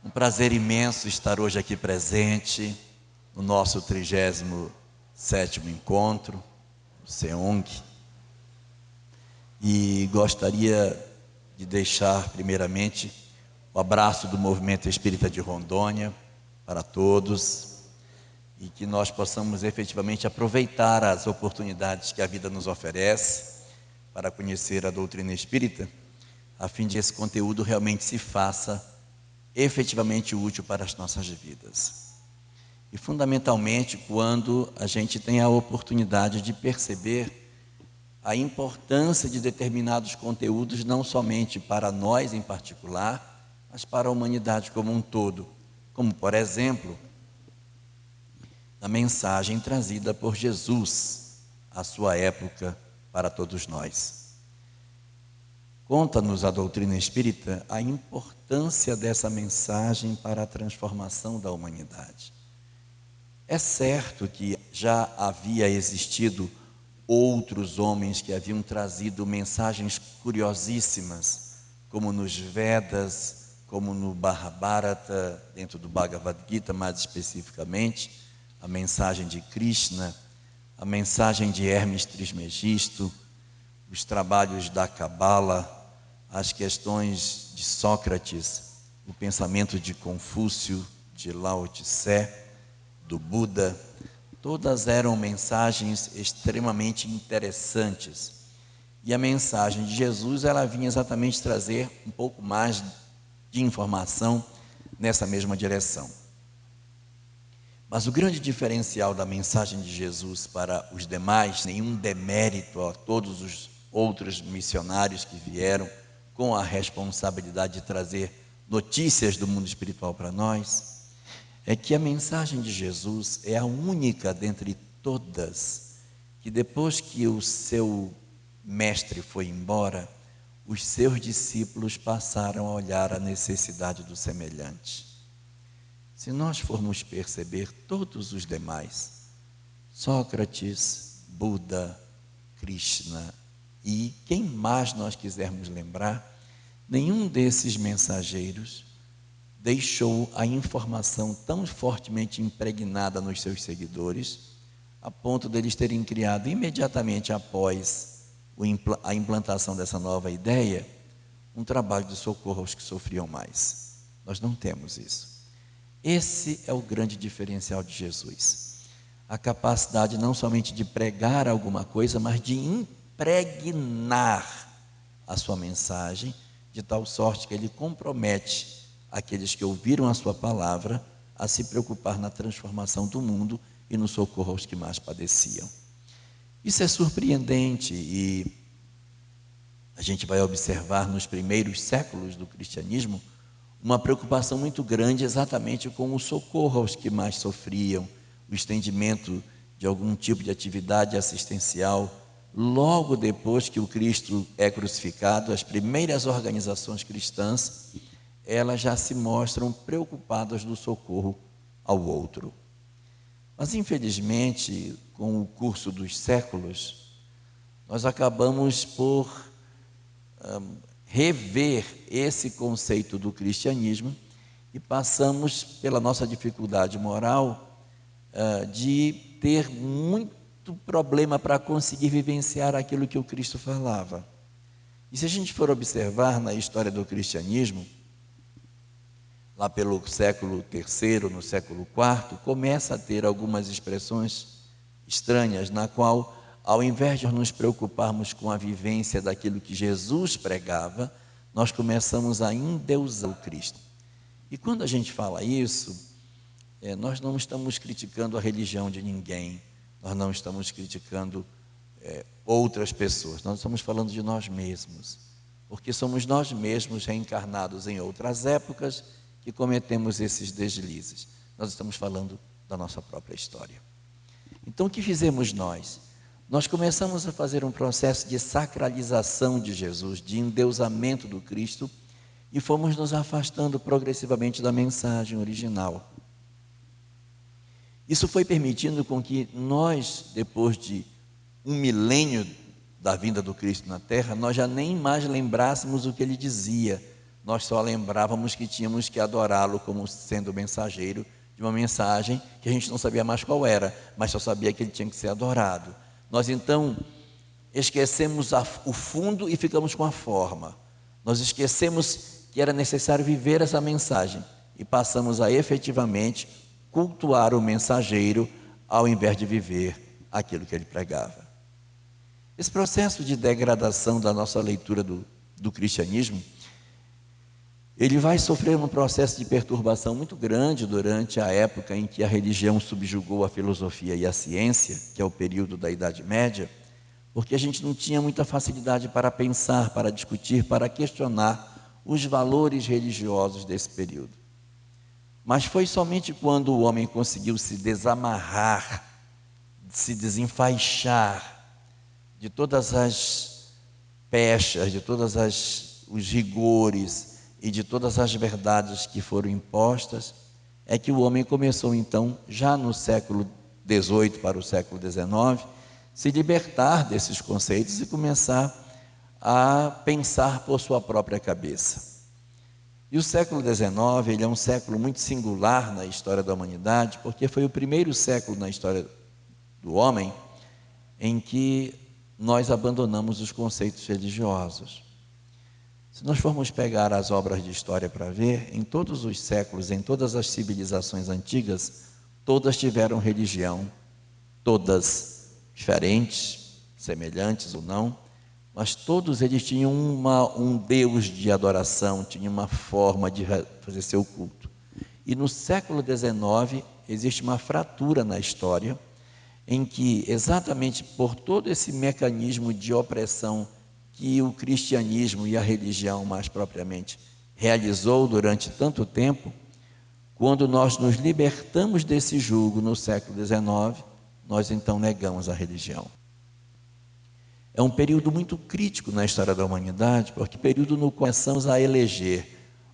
Um prazer imenso estar hoje aqui presente no nosso 37º encontro, o SEONG. E gostaria de deixar primeiramente o abraço do Movimento Espírita de Rondônia para todos e que nós possamos efetivamente aproveitar as oportunidades que a vida nos oferece para conhecer a doutrina espírita, a fim de que esse conteúdo realmente se faça efetivamente útil para as nossas vidas. E fundamentalmente quando a gente tem a oportunidade de perceber a importância de determinados conteúdos, não somente para nós em particular, mas para a humanidade como um todo, como por exemplo, a mensagem trazida por Jesus à sua época para todos nós. Conta-nos a doutrina espírita a importância dessa mensagem para a transformação da humanidade. É certo que já havia existido outros homens que haviam trazido mensagens curiosíssimas, como nos Vedas, como no Mahabharata, dentro do Bhagavad Gita mais especificamente, a mensagem de Krishna, a mensagem de Hermes Trismegisto, os trabalhos da Cabala, as questões de Sócrates, o pensamento de Confúcio, de Lao Tse, do Buda, todas eram mensagens extremamente interessantes. E a mensagem de Jesus, ela vinha exatamente trazer um pouco mais de informação nessa mesma direção. Mas o grande diferencial da mensagem de Jesus para os demais, nenhum demérito a todos os outros missionários que vieram com a responsabilidade de trazer notícias do mundo espiritual para nós, é que a mensagem de Jesus é a única dentre todas que depois que o seu mestre foi embora, os seus discípulos passaram a olhar a necessidade do semelhante. Se nós formos perceber todos os demais, Sócrates, Buda, Krishna e quem mais nós quisermos lembrar, nenhum desses mensageiros deixou a informação tão fortemente impregnada nos seus seguidores, a ponto deles terem criado imediatamente após a implantação dessa nova ideia, um trabalho de socorro aos que sofriam mais. Nós não temos isso. Esse é o grande diferencial de Jesus. A capacidade não somente de pregar alguma coisa, mas de impregnar a sua mensagem, de tal sorte que ele compromete aqueles que ouviram a sua palavra a se preocupar na transformação do mundo e no socorro aos que mais padeciam. Isso é surpreendente e a gente vai observar nos primeiros séculos do cristianismo uma preocupação muito grande exatamente com o socorro aos que mais sofriam, o estendimento de algum tipo de atividade assistencial. Logo depois que o Cristo é crucificado, as primeiras organizações cristãs, elas já se mostram preocupadas do socorro ao outro. Mas infelizmente, com o curso dos séculos, nós acabamos por rever esse conceito do cristianismo e passamos pela nossa dificuldade moral de ter muito problema para conseguir vivenciar aquilo que o Cristo falava. E se a gente for observar na história do cristianismo, lá pelo século III, no século IV, começa a ter algumas expressões estranhas, na qual, ao invés de nos preocuparmos com a vivência daquilo que Jesus pregava, nós começamos a endeusar o Cristo. E quando a gente fala isso, nós não estamos criticando a religião de ninguém, nós não estamos criticando outras pessoas, nós estamos falando de nós mesmos, porque somos nós mesmos reencarnados em outras épocas que cometemos esses deslizes. Nós estamos falando da nossa própria história. Então, o que fizemos nós? Nós começamos a fazer um processo de sacralização de Jesus, de endeusamento do Cristo, e fomos nos afastando progressivamente da mensagem original. Isso foi permitindo com que nós, depois de 1 milênio da vinda do Cristo na Terra, nós já nem mais lembrássemos o que ele dizia, nós só lembrávamos que tínhamos que adorá-lo como sendo o mensageiro de uma mensagem que a gente não sabia mais qual era, mas só sabia que ele tinha que ser adorado. Nós então esquecemos o fundo e ficamos com a forma. Nós esquecemos que era necessário viver essa mensagem e passamos a efetivamente cultuar o mensageiro ao invés de viver aquilo que ele pregava. Esse processo de degradação da nossa leitura do cristianismo, ele vai sofrer um processo de perturbação muito grande durante a época em que a religião subjugou a filosofia e a ciência, que é o período da Idade Média, porque a gente não tinha muita facilidade para pensar, para discutir, para questionar os valores religiosos desse período. Mas foi somente quando o homem conseguiu se desamarrar, se desenfaixar de todas as pechas, de todos os rigores e de todas as verdades que foram impostas, é que o homem começou então, já no século XVIII para o século XIX, se libertar desses conceitos e começar a pensar por sua própria cabeça. E o século XIX, ele é um século muito singular na história da humanidade, porque foi o primeiro século na história do homem em que nós abandonamos os conceitos religiosos. Se nós formos pegar as obras de história para ver, em todos os séculos, em todas as civilizações antigas, todas tiveram religião, todas diferentes, semelhantes ou não, mas todos eles tinham um Deus de adoração, tinham uma forma de fazer seu culto. E no século XIX existe uma fratura na história, em que exatamente por todo esse mecanismo de opressão que o cristianismo e a religião mais propriamente realizou durante tanto tempo, quando nós nos libertamos desse jugo no século XIX, nós então negamos a religião. É um período muito crítico na história da humanidade, porque período no qual começamos a eleger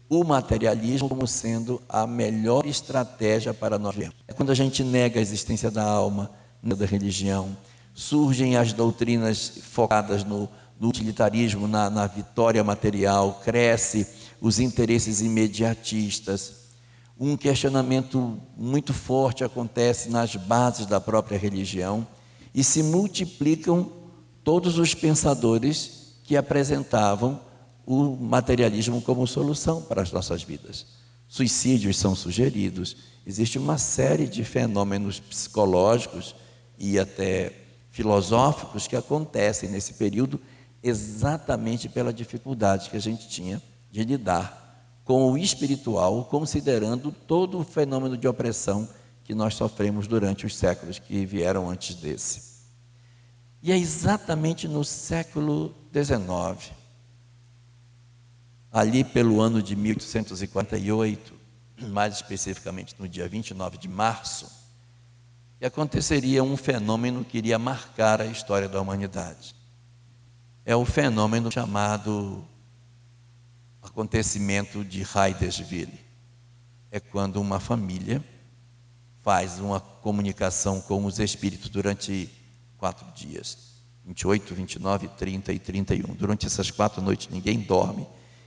o materialismo como sendo a melhor estratégia para nós vermos. É quando a gente nega a existência da alma, da religião, surgem as doutrinas focadas no utilitarismo, na vitória material, cresce os interesses imediatistas. Um questionamento muito forte acontece nas bases da própria religião e se multiplicam todos os pensadores que apresentavam o materialismo como solução para as nossas vidas. Suicídios são sugeridos, existe uma série de fenômenos psicológicos e até filosóficos que acontecem nesse período exatamente pela dificuldade que a gente tinha de lidar com o espiritual, considerando todo o fenômeno de opressão que nós sofremos durante os séculos que vieram antes desse. E é exatamente no século XIX, ali pelo ano de 1848, mais especificamente no dia 29 de março, que aconteceria um fenômeno que iria marcar a história da humanidade. É o fenômeno chamado acontecimento de Hydesville. É quando uma família faz uma comunicação com os espíritos durante 4 dias, 28, 29, 30 e 31. Durante essas 4 noites ninguém dorme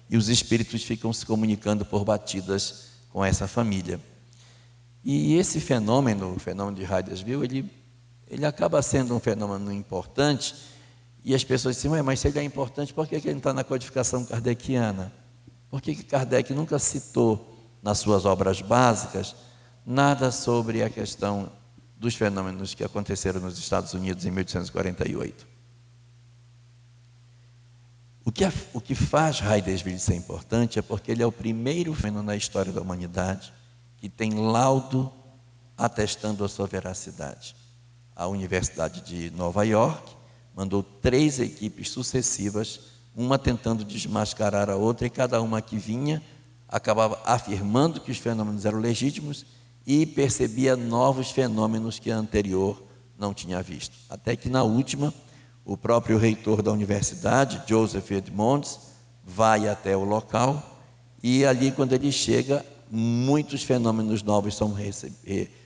e os espíritos ficam se comunicando por batidas com essa família. E esse fenômeno, o fenômeno de Hydesville, ele acaba sendo um fenômeno importante e as pessoas dizem, mas se ele é importante, por que ele não está na codificação kardeciana? Por que Kardec nunca citou nas suas obras básicas nada sobre a questão dos fenômenos que aconteceram nos Estados Unidos em 1848? O que faz Hydesville ser importante é porque ele é o primeiro fenômeno na história da humanidade que tem laudo atestando a sua veracidade. A Universidade de Nova York mandou 3 equipes sucessivas, uma tentando desmascarar a outra, e cada uma que vinha acabava afirmando que os fenômenos eram legítimos e percebia novos fenômenos que a anterior não tinha visto. Até que na última, o próprio reitor da universidade, Joseph Edmonds, vai até o local e ali, quando ele chega, muitos fenômenos novos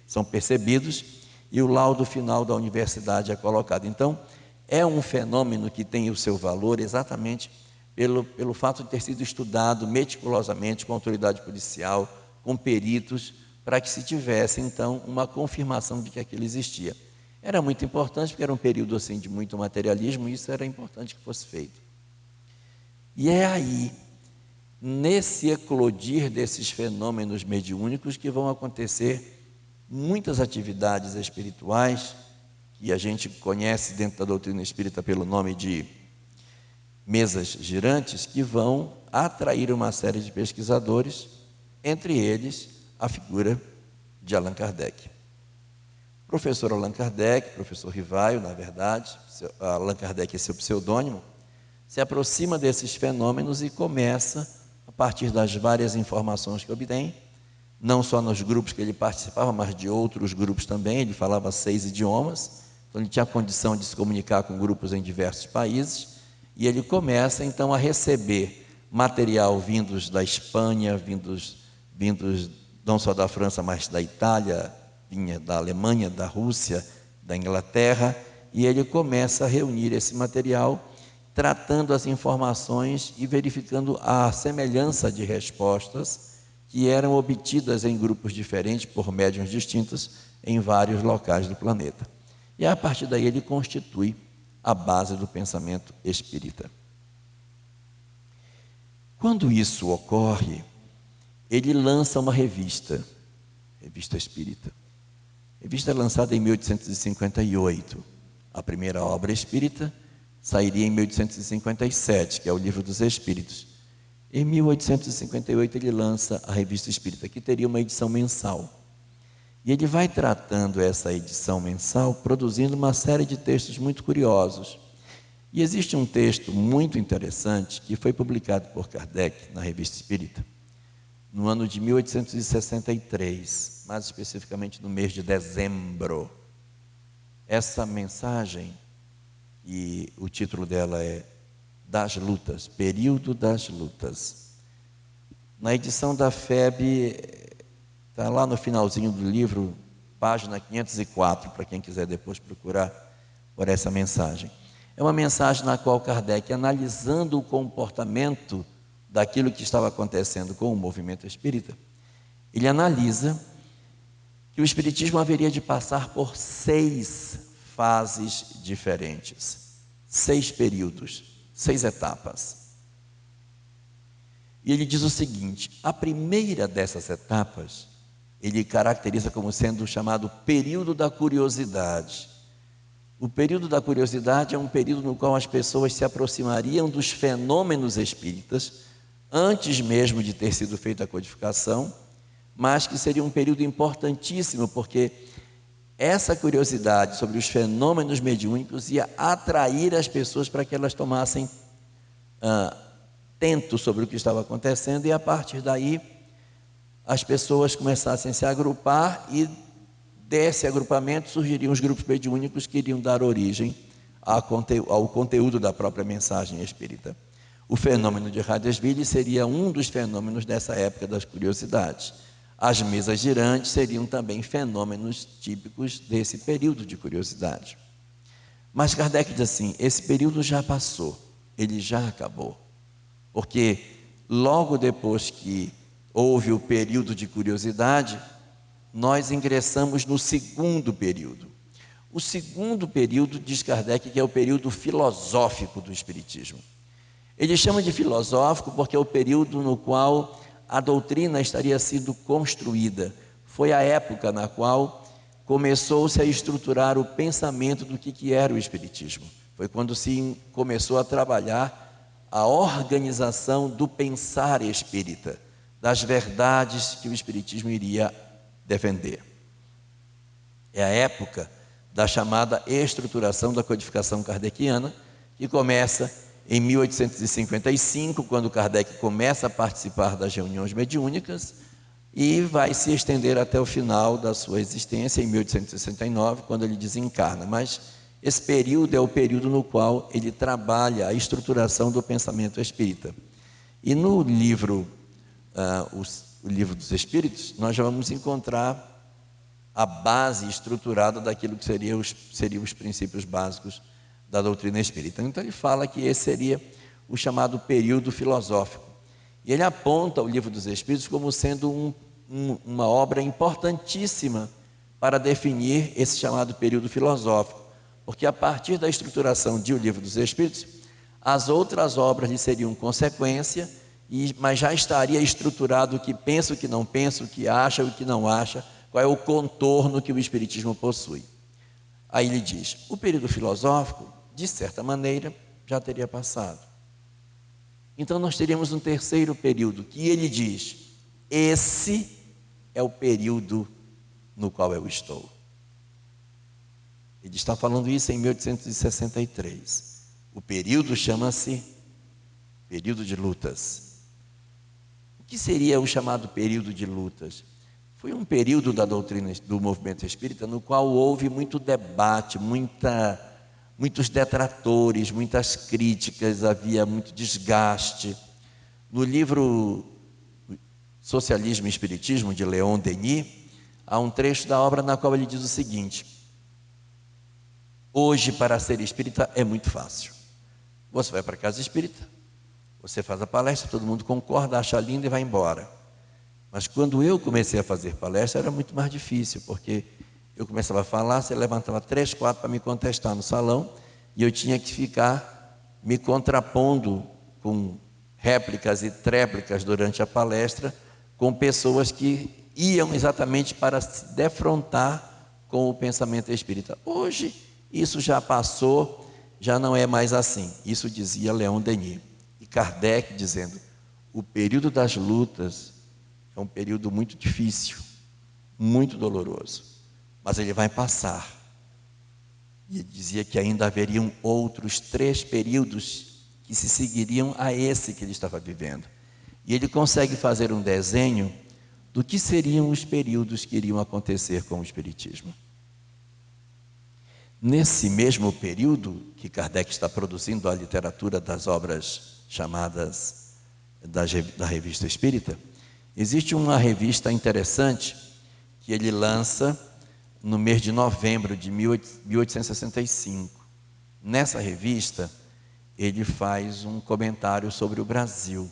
são percebidos e o laudo final da universidade é colocado. Então, é um fenômeno que tem o seu valor exatamente pelo fato de ter sido estudado meticulosamente com a autoridade policial, com peritos, para que se tivesse, então, uma confirmação de que aquilo existia. Era muito importante, porque era um período assim, de muito materialismo, e isso era importante que fosse feito. E é aí, nesse eclodir desses fenômenos mediúnicos, que vão acontecer muitas atividades espirituais, que a gente conhece dentro da doutrina espírita pelo nome de mesas girantes, que vão atrair uma série de pesquisadores, entre eles a figura de Allan Kardec. Professor Allan Kardec, professor Rivaio, na verdade, Allan Kardec é seu pseudônimo, se aproxima desses fenômenos e começa, a partir das várias informações que obtém, não só nos grupos que ele participava, mas de outros grupos também. Ele falava 6 idiomas, então ele tinha condição de se comunicar com grupos em diversos países, e ele começa então a receber material vindos da Espanha, vindos não só da França, mas da Itália, vinha da Alemanha, da Rússia, da Inglaterra, e ele começa a reunir esse material, tratando as informações e verificando a semelhança de respostas que eram obtidas em grupos diferentes, por médiuns distintos, em vários locais do planeta. E a partir daí ele constitui a base do pensamento espírita. Quando isso ocorre, ele lança uma revista espírita. A revista é lançada em 1858. A primeira obra espírita sairia em 1857, que é o Livro dos Espíritos. Em 1858 ele lança a Revista Espírita, que teria uma edição mensal. E ele vai tratando essa edição mensal, produzindo uma série de textos muito curiosos. E existe um texto muito interessante que foi publicado por Kardec na Revista Espírita, no ano de 1863, mais especificamente no mês de dezembro. Essa mensagem, e o título dela é Das Lutas, Período das Lutas. Na edição da FEB, está lá no finalzinho do livro, página 504, para quem quiser depois procurar por essa mensagem. É uma mensagem na qual Kardec, analisando o comportamento daquilo que estava acontecendo com o movimento espírita, ele analisa que o espiritismo haveria de passar por 6 fases diferentes, 6 períodos, 6 etapas. E ele diz o seguinte: a primeira dessas etapas, ele caracteriza como sendo o chamado período da curiosidade. O período da curiosidade é um período no qual as pessoas se aproximariam dos fenômenos espíritas, antes mesmo de ter sido feita a codificação, mas que seria um período importantíssimo, porque essa curiosidade sobre os fenômenos mediúnicos ia atrair as pessoas para que elas tomassem atento sobre o que estava acontecendo, e a partir daí as pessoas começassem a se agrupar, e desse agrupamento surgiriam os grupos mediúnicos que iriam dar origem ao conteúdo da própria mensagem espírita. O fenômeno de Huddersville seria um dos fenômenos dessa época das curiosidades. As mesas girantes seriam também fenômenos típicos desse período de curiosidade. Mas Kardec diz assim: esse período já passou, ele já acabou. Porque logo depois que houve o período de curiosidade, nós ingressamos no segundo período. O segundo período, diz Kardec, que é o período filosófico do Espiritismo. Ele chama de filosófico porque é o período no qual a doutrina estaria sendo construída. Foi a época na qual começou-se a estruturar o pensamento do que era o Espiritismo. Foi quando se começou a trabalhar a organização do pensar espírita, das verdades que o Espiritismo iria defender. É a época da chamada estruturação da codificação kardeciana, que começa em 1855, quando Kardec começa a participar das reuniões mediúnicas, e vai se estender até o final da sua existência, em 1869, quando ele desencarna. Mas esse período é o período no qual ele trabalha a estruturação do pensamento espírita. E no livro, o Livro dos Espíritos, nós já vamos encontrar a base estruturada daquilo que seriam os princípios básicos da doutrina espírita. Então ele fala que esse seria o chamado período filosófico. E ele aponta o Livro dos Espíritos como sendo uma obra importantíssima para definir esse chamado período filosófico, porque a partir da estruturação de O Livro dos Espíritos, as outras obras lhe seriam consequência, mas já estaria estruturado o que pensa, o que não pensa, o que acha, o que não acha, qual é o contorno que o Espiritismo possui. Aí ele diz, o período filosófico, de certa maneira, já teria passado. Então nós teríamos um terceiro período, que ele diz, esse é o período no qual eu estou. Ele está falando isso em 1863. O período chama-se período de lutas. O que seria o chamado período de lutas? Foi um período da doutrina do movimento espírita no qual houve muito debate, muitos detratores, muitas críticas, havia muito desgaste. No livro Socialismo e Espiritismo, de Leon Denis, há um trecho da obra na qual ele diz o seguinte: hoje, para ser espírita é muito fácil. Você vai para a casa espírita, você faz a palestra, todo mundo concorda, acha lindo e vai embora. Mas quando eu comecei a fazer palestra era muito mais difícil, porque eu começava a falar, você levantava 3, 4 para me contestar no salão, e eu tinha que ficar me contrapondo com réplicas e tréplicas durante a palestra, com pessoas que iam exatamente para se defrontar com o pensamento espírita. Hoje isso já passou, já não é mais assim. Isso dizia Leon Denis. E Kardec dizendo, o período das lutas é um período muito difícil, muito doloroso, mas ele vai passar. E ele dizia que ainda haveriam outros 3 períodos que se seguiriam a esse que ele estava vivendo. E ele consegue fazer um desenho do que seriam os períodos que iriam acontecer com o Espiritismo. Nesse mesmo período que Kardec está produzindo a literatura das obras chamadas da Revista Espírita, existe uma revista interessante que ele lança no mês de novembro de 1865. Nessa revista, ele faz um comentário sobre o Brasil.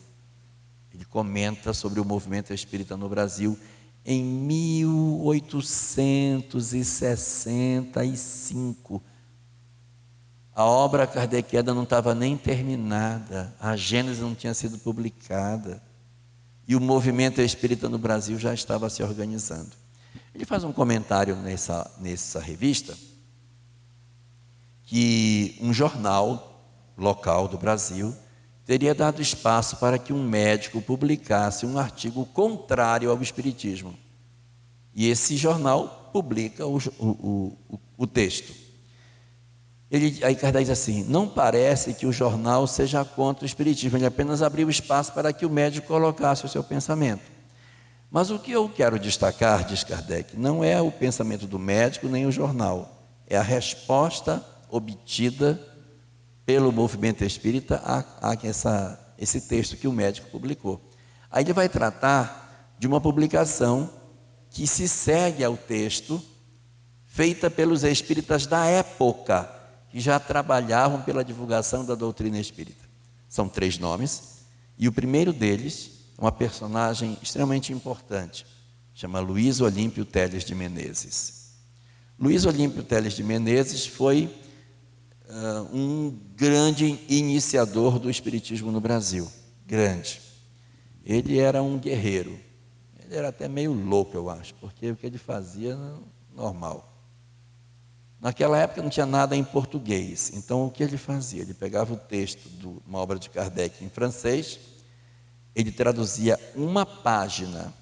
Ele comenta sobre o movimento espírita no Brasil em 1865. A obra kardeciana não estava nem terminada, a Gênese não tinha sido publicada, e o movimento espírita no Brasil já estava se organizando. Ele faz um comentário nessa revista, que um jornal local do Brasil teria dado espaço para que um médico publicasse um artigo contrário ao Espiritismo. E esse jornal publica o texto. Aí Kardec diz assim, não parece que o jornal seja contra o Espiritismo, ele apenas abriu espaço para que o médico colocasse o seu pensamento. Mas o que eu quero destacar, diz Kardec, não é o pensamento do médico nem o jornal, é a resposta obtida pelo movimento espírita a esse texto que o médico publicou. Aí ele vai tratar de uma publicação que se segue ao texto, feita pelos espíritas da época, que já trabalhavam pela divulgação da doutrina espírita. São 3 nomes, e o primeiro deles é uma personagem extremamente importante, chama Luiz Olímpio Teles de Menezes. Luiz Olímpio Teles de Menezes foi um grande iniciador do espiritismo no Brasil, grande. Ele era um guerreiro, ele era até meio louco, eu acho, porque o que ele fazia era normal. Naquela época não tinha nada em português, então o que ele fazia? Ele pegava o texto de uma obra de Kardec em francês, ele traduzia uma página,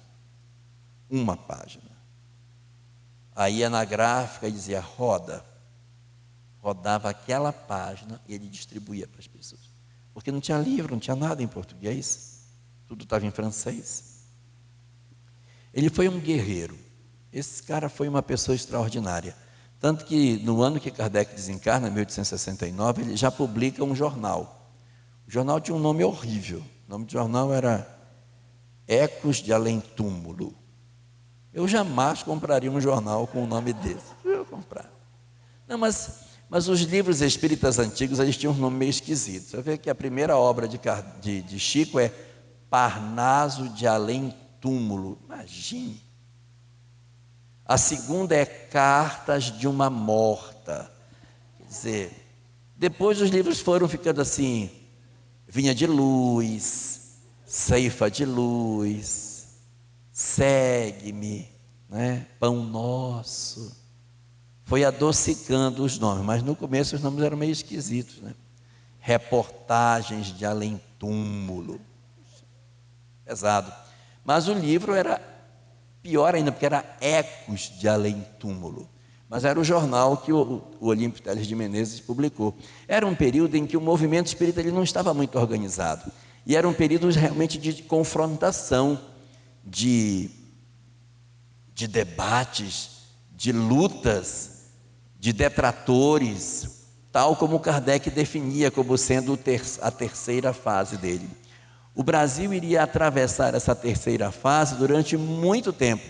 aí ia na gráfica e dizia rodava aquela página e ele distribuía para as pessoas, porque não tinha livro, não tinha nada em português, tudo estava em francês. Ele foi um guerreiro, esse cara foi uma pessoa extraordinária, tanto que no ano que Kardec desencarna, em 1869, ele já publica um jornal. O jornal tinha um nome horrível, o nome do jornal era Ecos de Além Túmulo. Eu jamais compraria um jornal com um nome desse, eu ia comprar. Não, mas Mas os livros espíritas antigos, eles tinham um nome meio esquisito. Você vê que a primeira obra de Chico é Parnaso de Além Túmulo. Imagine. A segunda é Cartas de uma Morta. Quer dizer, depois os livros foram ficando assim, Vinha de Luz, Ceifa de Luz, Segue-me, né? Pão Nosso. Foi adocicando os nomes, mas no começo os nomes eram meio esquisitos, né? Reportagens de Além Túmulo. Pesado. Mas o livro era pior ainda, porque era Ecos de Além Túmulo. Mas era o jornal que o Olímpio Teles de Menezes publicou. Era um período em que o movimento espírita ele não estava muito organizado. E era um período realmente de confrontação, de debates, de lutas, de detratores, tal como Kardec definia como sendo a terceira fase dele. O Brasil iria atravessar essa terceira fase durante muito tempo.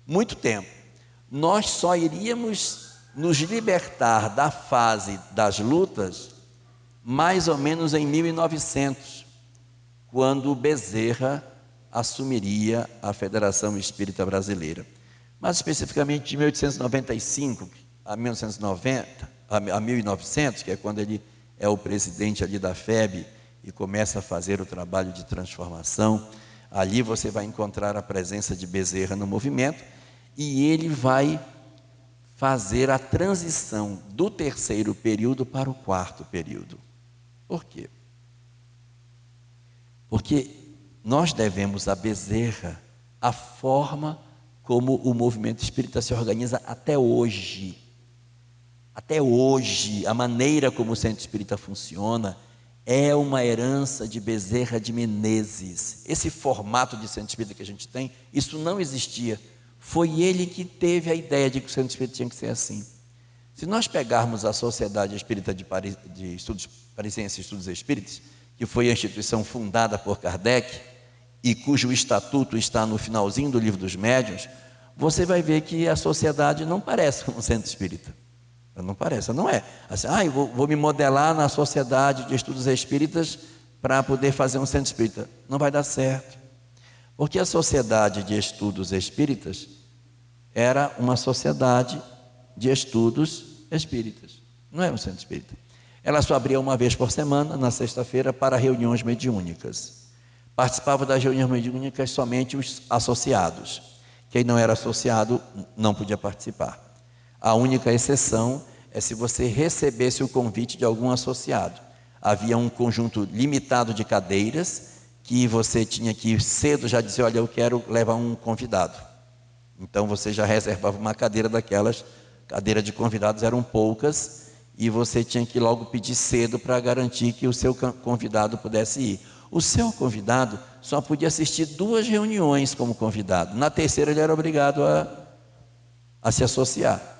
Muito tempo. Nós só iríamos nos libertar da fase das lutas mais ou menos em 1900, quando Bezerra assumiria a Federação Espírita Brasileira. Mais especificamente de 1895 a 1990, a 1900, que é quando ele é o presidente ali da FEB e começa a fazer o trabalho de transformação. Ali você vai encontrar a presença de Bezerra no movimento e ele vai fazer a transição do terceiro período para o quarto período. Por quê? Porque nós devemos a Bezerra a forma como o movimento espírita se organiza até hoje. Até hoje, a maneira como o centro espírita funciona é uma herança de Bezerra de Menezes. Esse formato de centro espírita que a gente tem, isso não existia. Foi ele que teve a ideia de que o centro espírita tinha que ser assim. Se nós pegarmos a Sociedade Espírita de Estudos Parisienses Estudos Espíritas, que foi a instituição fundada por Kardec e cujo estatuto está no finalzinho do Livro dos Médiuns, você vai ver que a sociedade não parece um centro espírita. Não parece, não é. Assim, vou me modelar na Sociedade de Estudos Espíritas para poder fazer um centro espírita. Não vai dar certo. Porque a Sociedade de Estudos Espíritas era uma sociedade de estudos espíritas. Não era um centro espírita. Ela só abria uma vez por semana, na sexta-feira, para reuniões mediúnicas. Participavam das reuniões mediúnicas somente os associados. Quem não era associado não podia participar. A única exceção é se você recebesse o convite de algum associado. Havia um conjunto limitado de cadeiras que você tinha que ir cedo já dizer, olha, eu quero levar um convidado. Então você já reservava uma cadeira daquelas, cadeiras de convidados eram poucas, e você tinha que logo pedir cedo para garantir que o seu convidado pudesse ir. O seu convidado só podia assistir 2 reuniões como convidado. Na terceira ele era obrigado a se associar.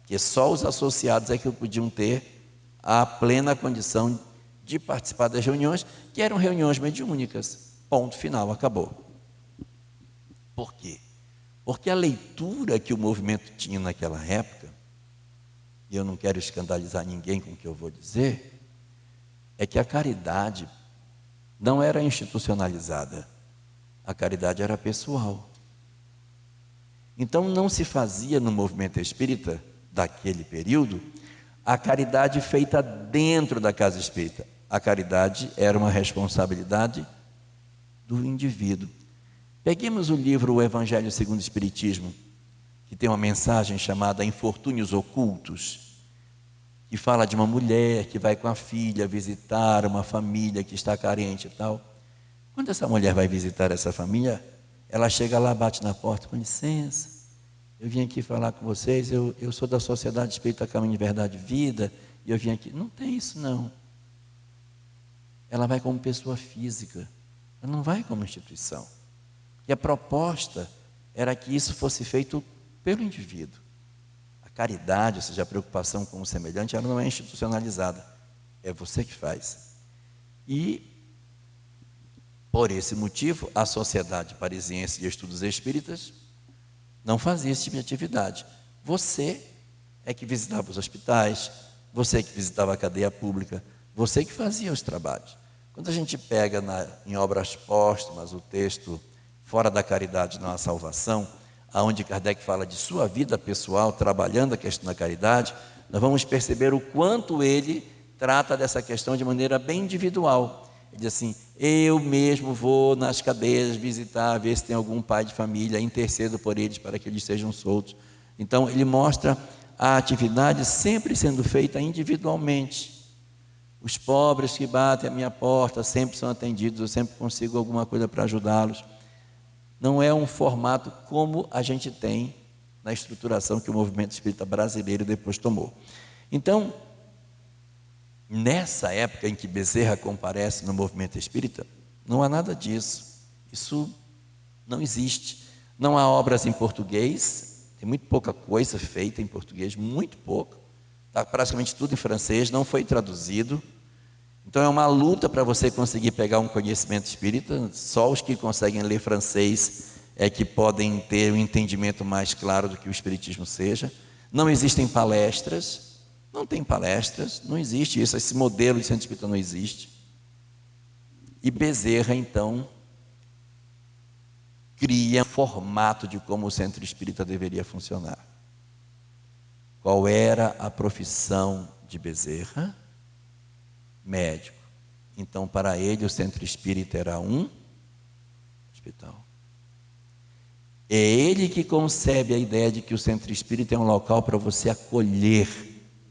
Porque só os associados é que podiam ter a plena condição de participar das reuniões, que eram reuniões mediúnicas. Ponto final, acabou. Por quê? Porque a leitura que o movimento tinha naquela época, e eu não quero escandalizar ninguém com o que eu vou dizer, é que a caridade não era institucionalizada, a caridade era pessoal. Então não se fazia no movimento espírita daquele período a caridade feita dentro da casa espírita. A caridade era uma responsabilidade do indivíduo. Peguemos o livro O Evangelho segundo o Espiritismo, que tem uma mensagem chamada Infortúnios Ocultos, que fala de uma mulher que vai com a filha visitar uma família que está carente e tal. Quando essa mulher vai visitar essa família, ela chega lá, bate na porta, com licença, eu vim aqui falar com vocês, eu sou da Sociedade Espírita Caminho de Verdade e Vida, e eu vim aqui. Não tem isso não. Ela vai como pessoa física, ela não vai como instituição. E a proposta era que isso fosse feito pelo indivíduo. A caridade, ou seja, a preocupação com o semelhante, ela não é institucionalizada, é você que faz. E, por esse motivo, a Sociedade Parisiense de Estudos Espíritas não fazia esse tipo de atividade. Você é que visitava os hospitais, você que visitava a cadeia pública, você que fazia os trabalhos. Quando a gente pega em Obras Póstumas o texto Fora da Caridade não há salvação, aonde Kardec fala de sua vida pessoal, trabalhando a questão da caridade, nós vamos perceber o quanto ele trata dessa questão de maneira bem individual. Ele diz assim: eu mesmo vou nas cadeias visitar, ver se tem algum pai de família, intercedo por eles para que eles sejam soltos. Então ele mostra a atividade sempre sendo feita individualmente. Os pobres que batem à minha porta sempre são atendidos, eu sempre consigo alguma coisa para ajudá-los. Não é um formato como a gente tem na estruturação que o movimento espírita brasileiro depois tomou. Então, nessa época em que Bezerra comparece no movimento espírita, não há nada disso. Isso não existe. Não há obras em português, tem muito pouca coisa feita em português, muito pouco. Está praticamente tudo em francês, não foi traduzido. Então é uma luta para você conseguir pegar um conhecimento espírita. Só os que conseguem ler francês é que podem ter um entendimento mais claro do que o espiritismo seja. Não existem palestras, não tem palestras, não existe isso, esse modelo de centro espírita não existe. E Bezerra, então, cria um formato de como o centro espírita deveria funcionar. Qual era a profissão de Bezerra? Médico. Então, para ele, o centro espírita era um hospital. É ele que concebe a ideia de que o centro espírita é um local para você acolher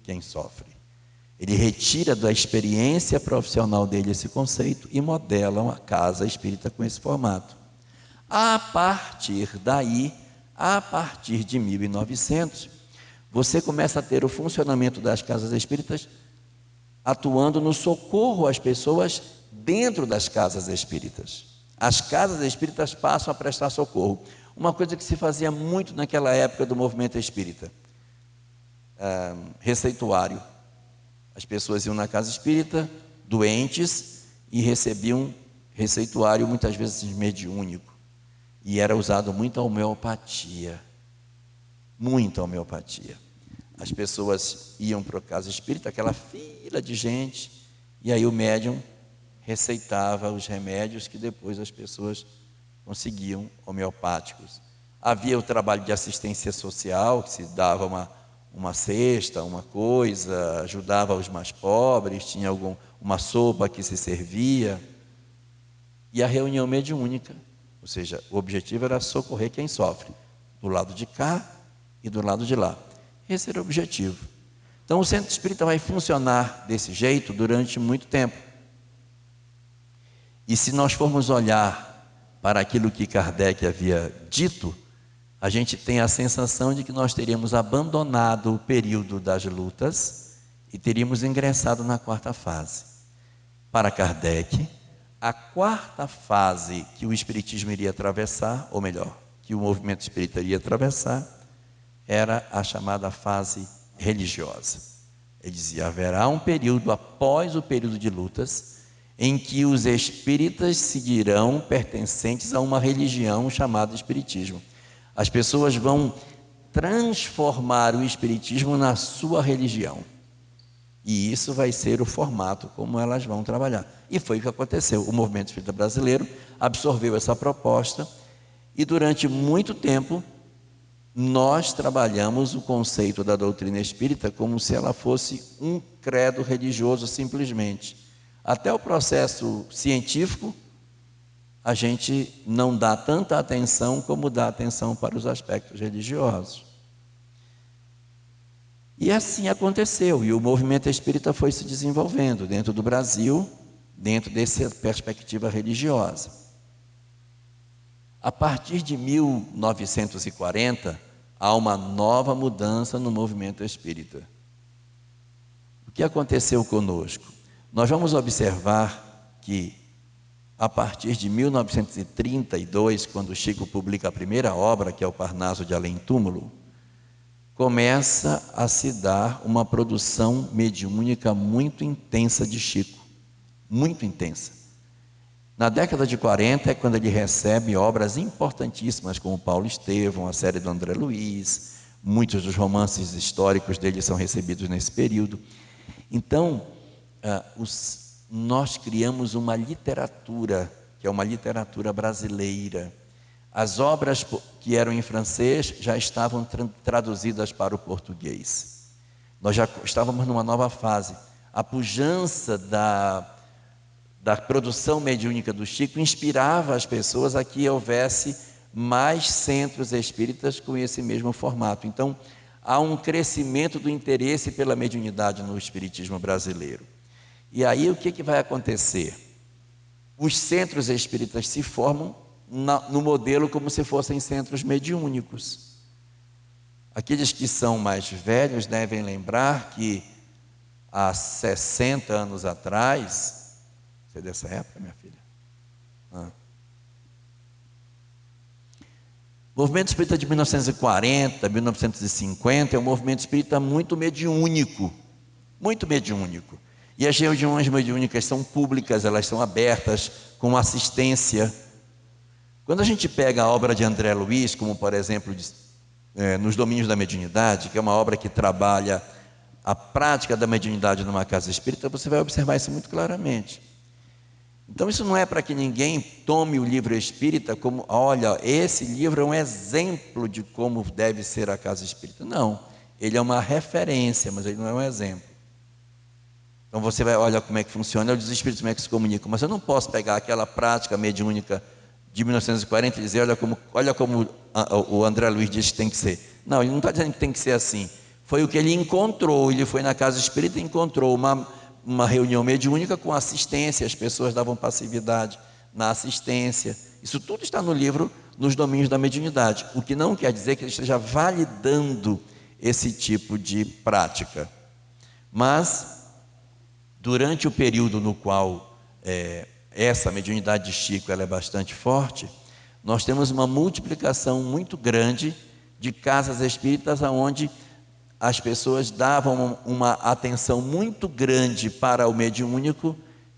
quem sofre. Ele retira da experiência profissional dele esse conceito e modela uma casa espírita com esse formato. A partir daí, a partir de 1900, você começa a ter o funcionamento das casas espíritas atuando no socorro às pessoas dentro das casas espíritas. As casas espíritas passam a prestar socorro. Uma coisa que se fazia muito naquela época do movimento espírita, receituário. As pessoas iam na casa espírita, doentes, e recebiam receituário, muitas vezes mediúnico. E era usado muita homeopatia. Muita homeopatia. As pessoas iam para a casa espírita, aquela fila de gente, e aí o médium receitava os remédios que depois as pessoas conseguiam homeopáticos. Havia o trabalho de assistência social, que se dava uma cesta, uma coisa, ajudava os mais pobres, tinha uma sopa que se servia. E a reunião mediúnica, ou seja, o objetivo era socorrer quem sofre, do lado de cá e do lado de lá. Esse era o objetivo. Então o centro espírita vai funcionar desse jeito durante muito tempo. E se nós formos olhar para aquilo que Kardec havia dito, a gente tem a sensação de que nós teríamos abandonado o período das lutas e teríamos ingressado na quarta fase. Para Kardec, a quarta fase que o espiritismo iria atravessar, ou melhor, que o movimento espírita iria atravessar, era a chamada fase religiosa. Ele dizia: haverá um período após o período de lutas em que os espíritas se dirão pertencentes a uma religião chamada espiritismo. As pessoas vão transformar o espiritismo na sua religião. E isso vai ser o formato como elas vão trabalhar. E foi o que aconteceu. O movimento espírita brasileiro absorveu essa proposta e durante muito tempo nós trabalhamos o conceito da doutrina espírita como se ela fosse um credo religioso simplesmente. Até o processo científico, a gente não dá tanta atenção como dá atenção para os aspectos religiosos. E assim aconteceu, e o movimento espírita foi se desenvolvendo dentro do Brasil, dentro dessa perspectiva religiosa. A partir de 1940, há uma nova mudança no movimento espírita. O que aconteceu conosco? Nós vamos observar que, a partir de 1932, quando Chico publica a primeira obra, que é o Parnaso de Além Túmulo, começa a se dar uma produção mediúnica muito intensa de Chico, muito intensa. Na década de 40 é quando ele recebe obras importantíssimas, como Paulo Estevão, a série do André Luiz, muitos dos romances históricos dele são recebidos nesse período. Então, nós criamos uma literatura, que é uma literatura brasileira. As obras que eram em francês já estavam traduzidas para o português. Nós já estávamos numa nova fase. A pujança da produção mediúnica do Chico inspirava as pessoas a que houvesse mais centros espíritas com esse mesmo formato. Então, há um crescimento do interesse pela mediunidade no espiritismo brasileiro. E aí o que vai acontecer? Os centros espíritas se formam no modelo como se fossem centros mediúnicos. Aqueles que são mais velhos devem lembrar que há 60 anos atrás, você é dessa época, minha filha? O movimento espírita de 1940, 1950 é um movimento espírita muito mediúnico, muito mediúnico. E as reuniões mediúnicas são públicas, elas são abertas, com assistência. Quando a gente pega a obra de André Luiz, como por exemplo, Nos Domínios da Mediunidade, que é uma obra que trabalha a prática da mediunidade numa casa espírita, você vai observar isso muito claramente. Então isso não é para que ninguém tome o livro espírita como, olha, esse livro é um exemplo de como deve ser a casa espírita. Não, ele é uma referência, mas ele não é um exemplo. Então você vai, olha como é que funciona, os espíritos como é que se comunicam, mas eu não posso pegar aquela prática mediúnica de 1940 e dizer, olha como o André Luiz diz que tem que ser. Não, ele não está dizendo que tem que ser assim. Foi o que ele encontrou, ele foi na casa espírita e encontrou uma reunião mediúnica com assistência, as pessoas davam passividade na assistência. Isso tudo está no livro Nos Domínios da Mediunidade, o que não quer dizer que ele esteja validando esse tipo de prática. Mas, durante o período no qual essa mediunidade de Chico ela é bastante forte, nós temos uma multiplicação muito grande de casas espíritas onde as pessoas davam uma atenção muito grande para o mediúnico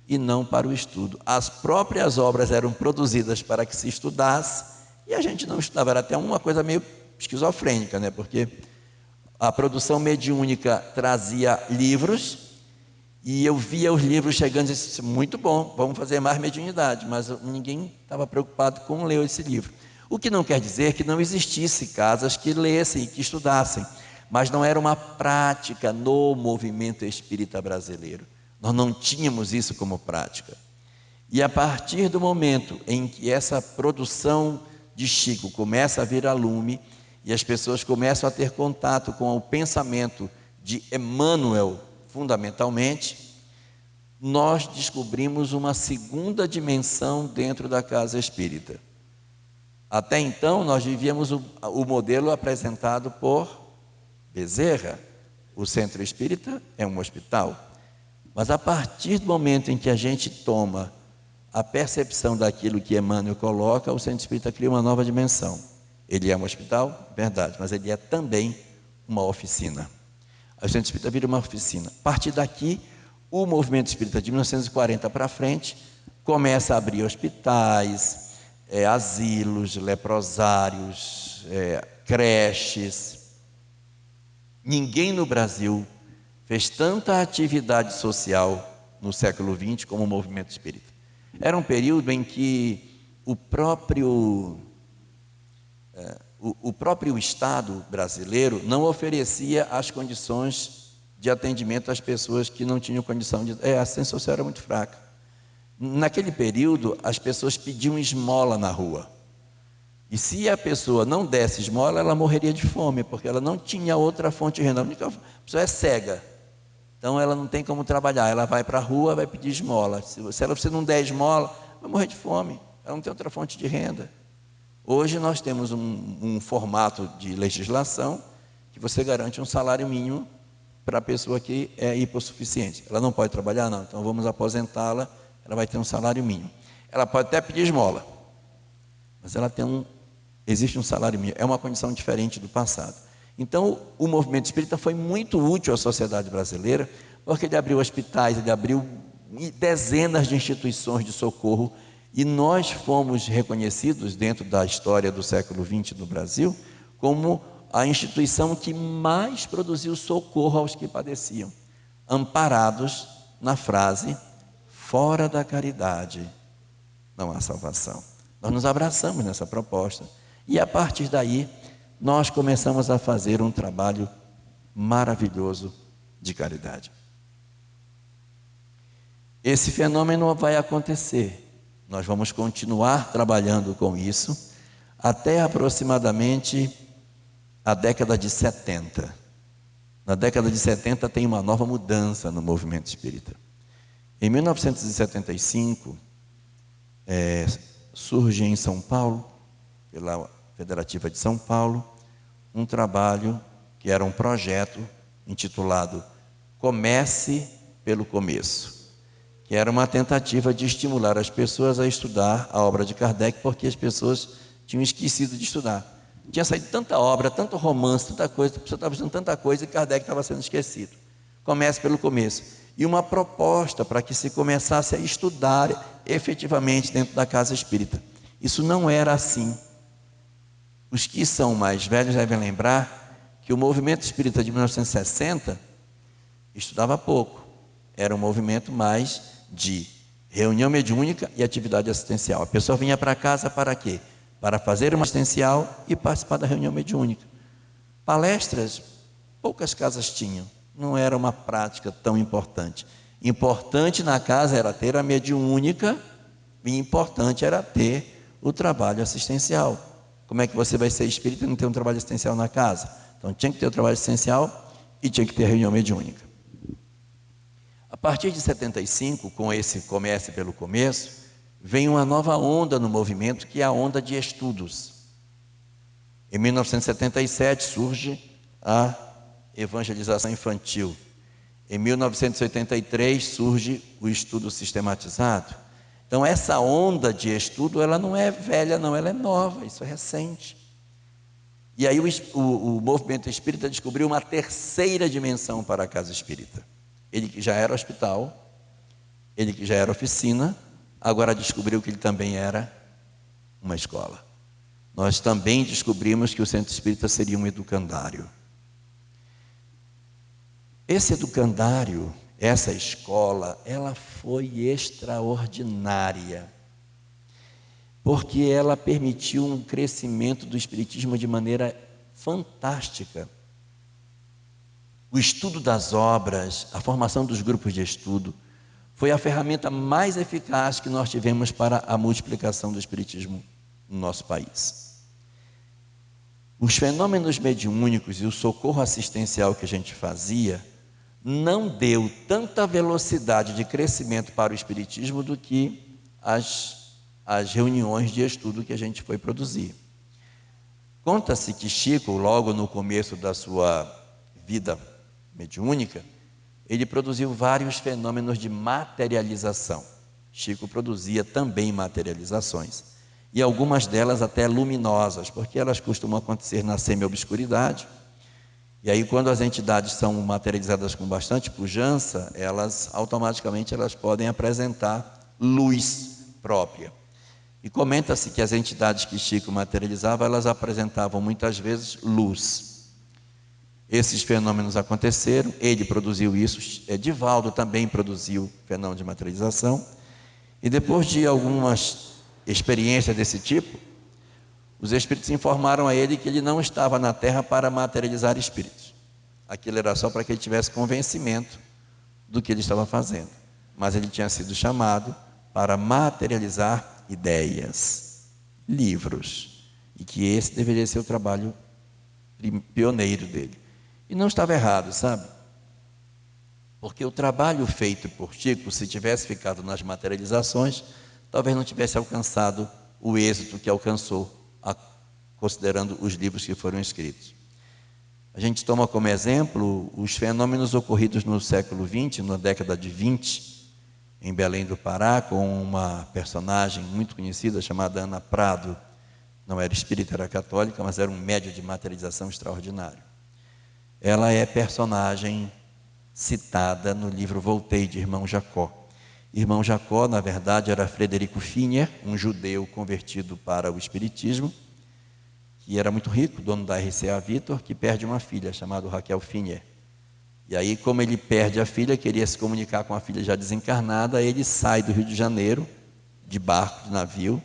e não para o estudo. As próprias obras eram produzidas para que se estudasse e a gente não estudava. Era até uma coisa meio esquizofrênica, né? Porque a produção mediúnica trazia livros e eu via os livros chegando e disse, muito bom, vamos fazer mais mediunidade, mas ninguém estava preocupado com ler esse livro. O que não quer dizer que não existisse casas que lessem e que estudassem, mas não era uma prática no movimento espírita brasileiro. Nós não tínhamos isso como prática. E a partir do momento em que essa produção de Chico começa a vir a lume e as pessoas começam a ter contato com o pensamento de Emmanuel, fundamentalmente, nós descobrimos uma segunda dimensão dentro da casa espírita. Até então, nós vivíamos o modelo apresentado por Bezerra. O centro espírita é um hospital. Mas a partir do momento em que a gente toma a percepção daquilo que Emmanuel coloca, o centro espírita cria uma nova dimensão. Ele é um hospital, verdade, mas ele é também uma oficina. O centro espírita vira uma oficina. A partir daqui, o movimento espírita de 1940 para frente começa a abrir hospitais, asilos, leprosários, creches. Ninguém no Brasil fez tanta atividade social no século XX como o movimento espírita. Era um período em que o próprio Estado brasileiro não oferecia as condições de atendimento às pessoas que não tinham condição de... a assistência social era muito fraca. Naquele período, as pessoas pediam esmola na rua. E se a pessoa não desse esmola, ela morreria de fome, porque ela não tinha outra fonte de renda. A única pessoa é cega. Então ela não tem como trabalhar. Ela vai para a rua, vai pedir esmola. Se você não der esmola, vai morrer de fome. Ela não tem outra fonte de renda. Hoje nós temos um formato de legislação que você garante um salário mínimo para a pessoa que é hipossuficiente. Ela não pode trabalhar? Não. Então vamos aposentá-la, ela vai ter um salário mínimo. Ela pode até pedir esmola, mas ela existe um salário mínimo. É uma condição diferente do passado. Então o movimento espírita foi muito útil à sociedade brasileira, porque ele abriu hospitais, ele abriu dezenas de instituições de socorro. E nós fomos reconhecidos dentro da história do século XX no Brasil como a instituição que mais produziu socorro aos que padeciam, amparados na frase: fora da caridade não há salvação. Nós nos abraçamos nessa proposta e a partir daí nós começamos a fazer um trabalho maravilhoso de caridade. Esse fenômeno vai acontecer, nós vamos continuar trabalhando com isso até aproximadamente a década de 70. Na década de 70 tem uma nova mudança no movimento espírita. Em 1975, surge em São Paulo, pela Federativa de São Paulo, um trabalho que era um projeto intitulado Comece pelo Começo, que era uma tentativa de estimular as pessoas a estudar a obra de Kardec, porque as pessoas tinham esquecido de estudar. Tinha saído tanta obra, tanto romance, tanta coisa, a pessoa estava fazendo tanta coisa e Kardec estava sendo esquecido. Comece pelo começo. E uma proposta para que se começasse a estudar efetivamente dentro da casa espírita. Isso não era assim. Os que são mais velhos devem lembrar que o movimento espírita de 1960 estudava pouco. Era um movimento mais de reunião mediúnica e atividade assistencial. A pessoa vinha para casa para quê? Para fazer uma assistencial e participar da reunião mediúnica. Palestras, poucas casas tinham. Não era uma prática tão importante. Importante na casa era ter a mediúnica e importante era ter o trabalho assistencial. Como é que você vai ser espírita e não ter um trabalho assistencial na casa? Então tinha que ter o trabalho assistencial e tinha que ter a reunião mediúnica. A partir de 75, com esse Comece pelo Começo, vem uma nova onda no movimento, que é a onda de estudos. Em 1977 surge a evangelização infantil. Em 1983 surge o estudo sistematizado. Então essa onda de estudo, ela não é velha não, ela é nova, isso é recente. E aí o movimento espírita descobriu uma terceira dimensão para a casa espírita. Ele que já era hospital, ele que já era oficina, agora descobriu que ele também era uma escola. Nós também descobrimos que o centro espírita seria um educandário. Esse educandário, essa escola, ela foi extraordinária, porque ela permitiu um crescimento do espiritismo de maneira fantástica. O estudo das obras, a formação dos grupos de estudo, foi a ferramenta mais eficaz que nós tivemos para a multiplicação do espiritismo no nosso país. Os fenômenos mediúnicos e o socorro assistencial que a gente fazia não deu tanta velocidade de crescimento para o espiritismo do que as reuniões de estudo que a gente foi produzir. Conta-se que Chico, logo no começo da sua vida mediúnica, ele produziu vários fenômenos de materialização. Chico produzia também materializações, e algumas delas até luminosas, porque elas costumam acontecer na semi-obscuridade. E aí, quando as entidades são materializadas com bastante pujança, elas automaticamente podem apresentar luz própria. E comenta-se que as entidades que Chico materializava, elas apresentavam muitas vezes luz. Esses fenômenos aconteceram, ele produziu isso, Divaldo também produziu fenômeno de materialização, e depois de algumas experiências desse tipo, os espíritos informaram a ele que ele não estava na Terra para materializar espíritos. Aquilo era só para que ele tivesse convencimento do que ele estava fazendo. Mas ele tinha sido chamado para materializar ideias, livros, e que esse deveria ser o trabalho pioneiro dele. E não estava errado, sabe? Porque o trabalho feito por Chico, se tivesse ficado nas materializações, talvez não tivesse alcançado o êxito que alcançou, considerando os livros que foram escritos. A gente toma como exemplo os fenômenos ocorridos no século XX, na década de 20, em Belém do Pará, com uma personagem muito conhecida chamada Ana Prado. Não era espírita, era católica, mas era um médium de materialização extraordinário. Ela é personagem citada no livro Voltei, de Irmão Jacó. Irmão Jacó, na verdade, era Frederico Finer, um judeu convertido para o espiritismo, que era muito rico, dono da RCA Victor, que perde uma filha chamada Raquel Finier. E aí, como ele perde a filha, queria se comunicar com a filha já desencarnada, ele sai do Rio de Janeiro, de barco, de navio,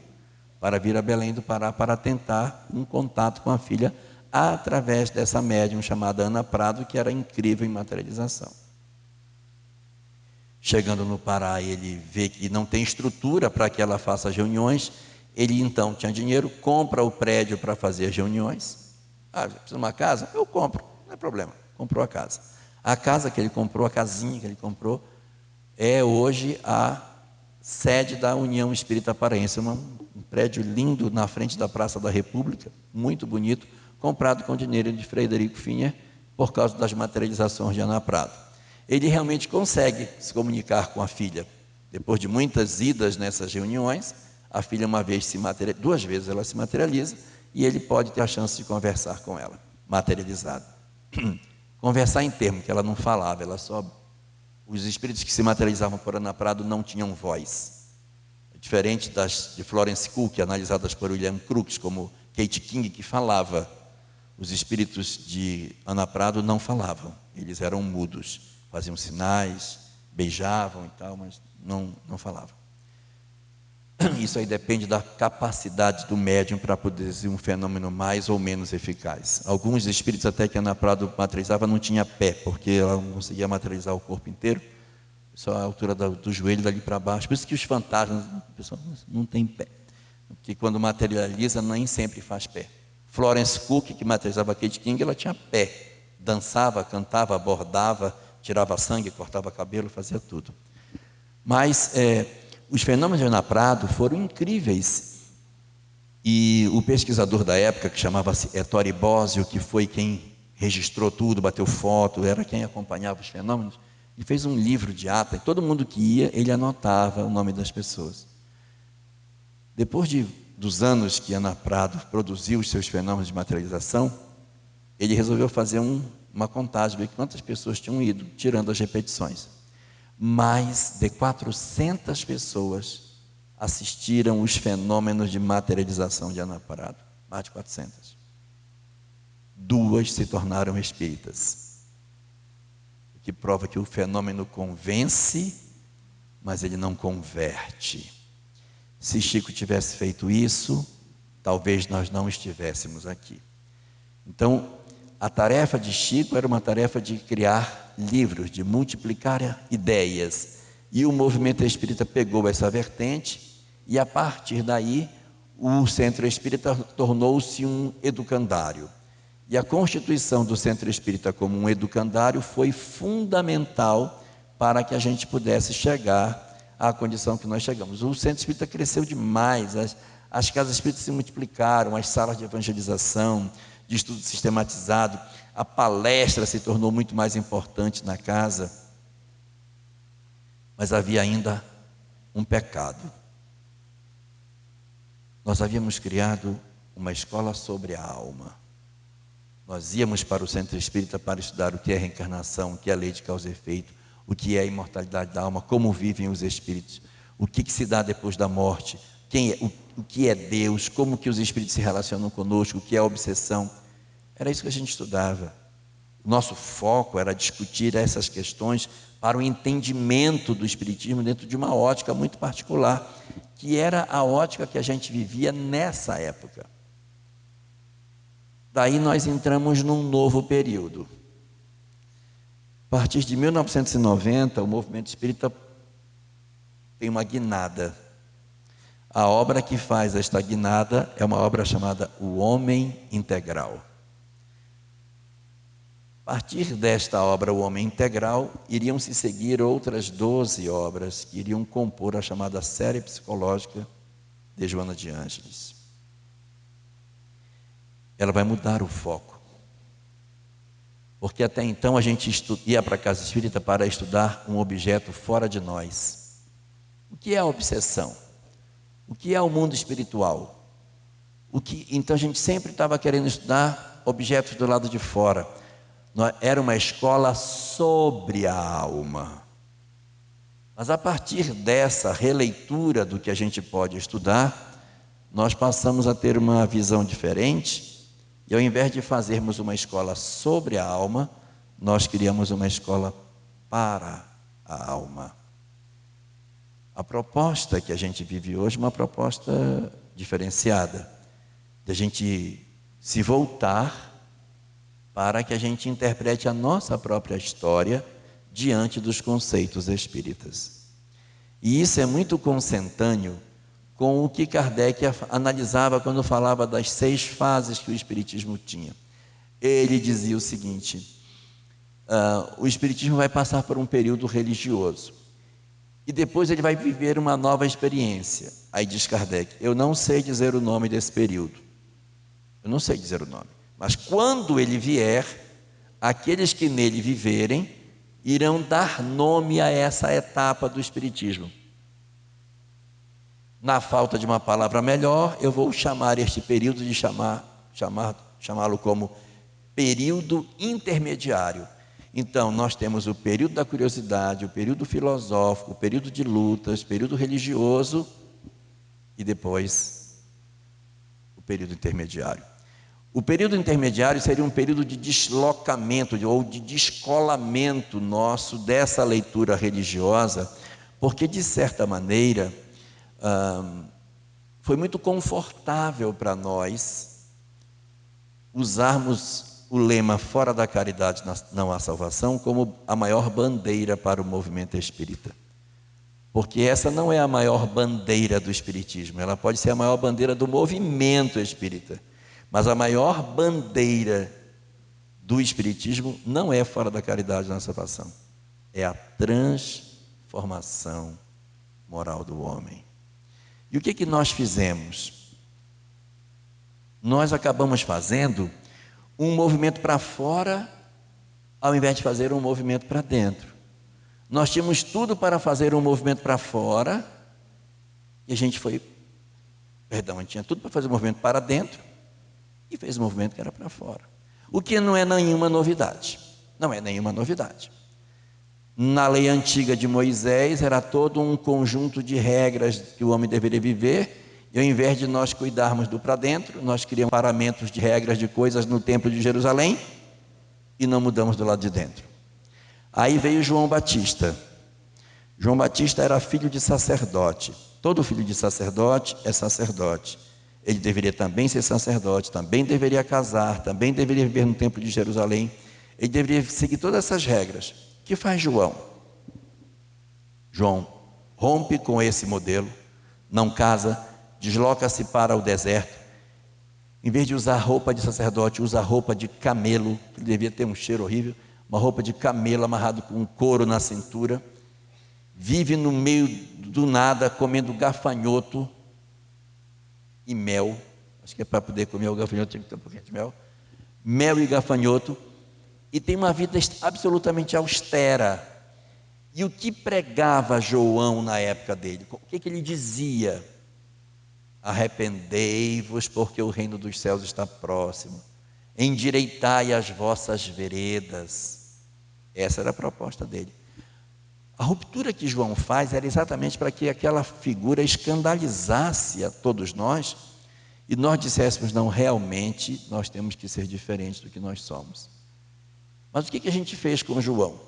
para vir a Belém do Pará para tentar um contato com a filha através dessa médium chamada Ana Prado, que era incrível em materialização. Chegando no Pará, ele vê que não tem estrutura para que ela faça as reuniões. Ele então tinha dinheiro, compra o prédio para fazer as reuniões. Precisa de uma casa? Eu compro, não é problema. Comprou a casa. A casa que ele comprou, a casinha que ele comprou, é hoje a sede da União Espírita Paraense. Um prédio lindo na frente da Praça da República, muito bonito, comprado com dinheiro de Frederico Finier, por causa das materializações de Ana Prado. Ele realmente consegue se comunicar com a filha. Depois de muitas idas nessas reuniões, a filha duas vezes ela se materializa, e ele pode ter a chance de conversar com ela, materializado. Conversar em termos que ela não falava, os espíritos que se materializavam por Ana Prado não tinham voz. Diferente de Florence Cook, analisadas por William Crookes, como Kate King, que falava. Os espíritos de Ana Prado não falavam, eles eram mudos. Faziam sinais, beijavam e tal, mas não falavam. Isso aí depende da capacidade do médium para produzir um fenômeno mais ou menos eficaz. Alguns espíritos até que Ana Prado materializava não tinha pé, porque ela não conseguia materializar o corpo inteiro, só a altura do joelho dali para baixo. Por isso que os fantasmas, o pessoal não tem pé, porque quando materializa nem sempre faz pé. Florence Cook, que materializava Kate King, ela tinha pé, dançava, cantava, bordava, tirava sangue, cortava cabelo, fazia tudo. Mas os fenômenos de Ana Prado foram incríveis. E o pesquisador da época, que chamava-se Ettore Bosio, que foi quem registrou tudo, bateu foto, era quem acompanhava os fenômenos, ele fez um livro de ata, e todo mundo que ia, ele anotava o nome das pessoas. Depois dos anos que Ana Prado produziu os seus fenômenos de materialização, ele resolveu fazer uma contagem, ver quantas pessoas tinham ido, tirando as repetições. Mais de 400 pessoas assistiram os fenômenos de materialização de Ana Prado. Mais de 400. 2 se tornaram espíritas. O que prova que o fenômeno convence, mas ele não converte. Se Chico tivesse feito isso, talvez nós não estivéssemos aqui. Então, a tarefa de Chico era uma tarefa de criar livros, de multiplicar ideias. E o movimento espírita pegou essa vertente, e a partir daí, o Centro Espírita tornou-se um educandário. E a constituição do Centro Espírita como um educandário foi fundamental para que a gente pudesse chegar à condição que nós chegamos. O Centro Espírita cresceu demais, as casas espíritas se multiplicaram, as salas de evangelização, de estudo sistematizado, a palestra se tornou muito mais importante na casa. Mas havia ainda um pecado. Nós havíamos criado uma escola sobre a alma. Nós íamos para o Centro Espírita para estudar o que é reencarnação, o que é lei de causa e efeito, o que é a imortalidade da alma, como vivem os espíritos, o que se dá depois da morte, o que é Deus, como que os espíritos se relacionam conosco, o que é a obsessão. Era isso que a gente estudava. O nosso foco era discutir essas questões para o entendimento do espiritismo dentro de uma ótica muito particular, que era a ótica que a gente vivia nessa época. Daí nós entramos num novo período. A partir de 1990, o movimento espírita tem uma guinada. A obra que faz esta guinada é uma obra chamada O Homem Integral. A partir desta obra, O Homem Integral, iriam se seguir outras 12 obras que iriam compor a chamada série psicológica de Joana de Ângeles. Ela vai mudar o foco. Porque até então a gente ia para a casa espírita para estudar um objeto fora de nós. O que é a obsessão? O que é o mundo espiritual? Então a gente sempre estava querendo estudar objetos do lado de fora. Era uma escola sobre a alma. Mas a partir dessa releitura do que a gente pode estudar, nós passamos a ter uma visão diferente E ao invés de fazermos uma escola sobre a alma, nós criamos uma escola para a alma. A proposta que a gente vive hoje é uma proposta diferenciada, de a gente se voltar para que a gente interprete a nossa própria história diante dos conceitos espíritas. E isso é muito consentâneo com o que Kardec analisava quando falava das 6 fases que o Espiritismo tinha. Ele dizia o seguinte: o Espiritismo vai passar por um período religioso e depois ele vai viver uma nova experiência. Aí diz Kardec: eu não sei dizer o nome desse período, eu não sei dizer o nome, mas quando ele vier, aqueles que nele viverem irão dar nome a essa etapa do Espiritismo. Na falta de uma palavra melhor, eu vou chamar este período de chamá-lo como período intermediário. Então, nós temos o período da curiosidade, o período filosófico, o período de lutas, o período religioso e depois o período intermediário. O período intermediário seria um período de deslocamento ou de descolamento nosso dessa leitura religiosa, porque, de certa maneira, foi muito confortável para nós usarmos o lema "fora da caridade não há salvação" como a maior bandeira para o movimento espírita. Porque essa não é a maior bandeira do espiritismo, ela pode ser a maior bandeira do movimento espírita, mas a maior bandeira do espiritismo não é "fora da caridade não há salvação", é a transformação moral do homem. E o que nós fizemos? Nós acabamos fazendo um movimento para fora, ao invés de fazer um movimento para dentro. Nós tínhamos tudo para fazer um movimento para fora, e a gente tinha tudo para fazer um movimento para dentro, e fez um movimento que era para fora. O que não é nenhuma novidade. Não é nenhuma novidade. Na lei antiga de Moisés, era todo um conjunto de regras que o homem deveria viver, e ao invés de nós cuidarmos do para dentro, nós criamos paramentos de regras de coisas no templo de Jerusalém, e não mudamos do lado de dentro. Aí veio João Batista. João Batista era filho de sacerdote. Todo filho de sacerdote é sacerdote. Ele deveria também ser sacerdote, também deveria casar, também deveria viver no templo de Jerusalém. Ele deveria seguir todas essas regras. O que faz João? João rompe com esse modelo, não casa, desloca-se para o deserto. Em vez de usar roupa de sacerdote, usa roupa de camelo, que devia ter um cheiro horrível, uma roupa de camelo amarrado com um couro na cintura. Vive no meio do nada, comendo gafanhoto e mel. Acho que é para poder comer o gafanhoto, tinha que ter um pouquinho de mel. Mel e gafanhoto. E tem uma vida absolutamente austera. E o que pregava João na época dele? O que ele dizia? Arrependei-vos, porque o reino dos céus está próximo. Endireitai as vossas veredas. Essa era a proposta dele. A ruptura que João faz era exatamente para que aquela figura escandalizasse a todos nós e nós disséssemos: não, realmente nós temos que ser diferentes do que nós somos. Mas o que a gente fez com João?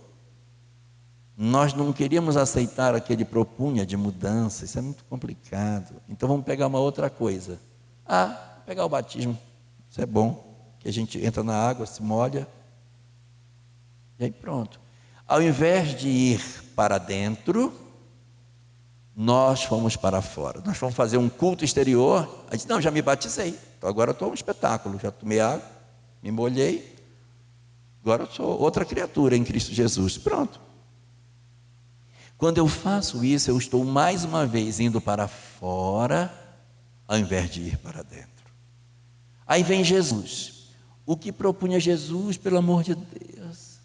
Nós não queríamos aceitar o que ele propunha de mudança, isso é muito complicado. Então vamos pegar uma outra coisa. Pegar o batismo, isso é bom, que a gente entra na água, se molha, e aí pronto. Ao invés de ir para dentro, nós fomos para fora. Nós fomos fazer um culto exterior. A gente disse: não, já me batizei, então agora eu estou um espetáculo, já tomei água, me molhei, agora eu sou outra criatura em Cristo Jesus. Pronto. Quando eu faço isso, eu estou mais uma vez indo para fora, ao invés de ir para dentro. Aí vem Jesus. O que propunha Jesus, pelo amor de Deus?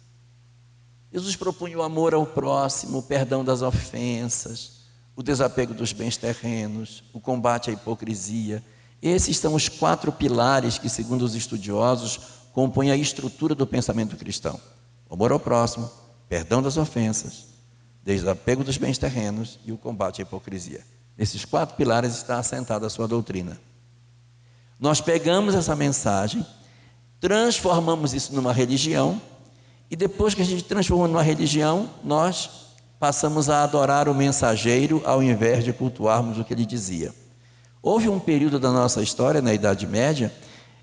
Jesus propunha o amor ao próximo, o perdão das ofensas, o desapego dos bens terrenos, o combate à hipocrisia. Esses são os 4 pilares que, segundo os estudiosos, compõem a estrutura do pensamento cristão: o amor ao próximo, perdão das ofensas, desapego dos bens terrenos e o combate à hipocrisia. Nesses 4 pilares está assentada a sua doutrina. Nós pegamos essa mensagem, transformamos isso numa religião, e depois que a gente transformou numa religião, nós passamos a adorar o mensageiro ao invés de cultuarmos o que ele dizia. Houve um período da nossa história, na Idade Média,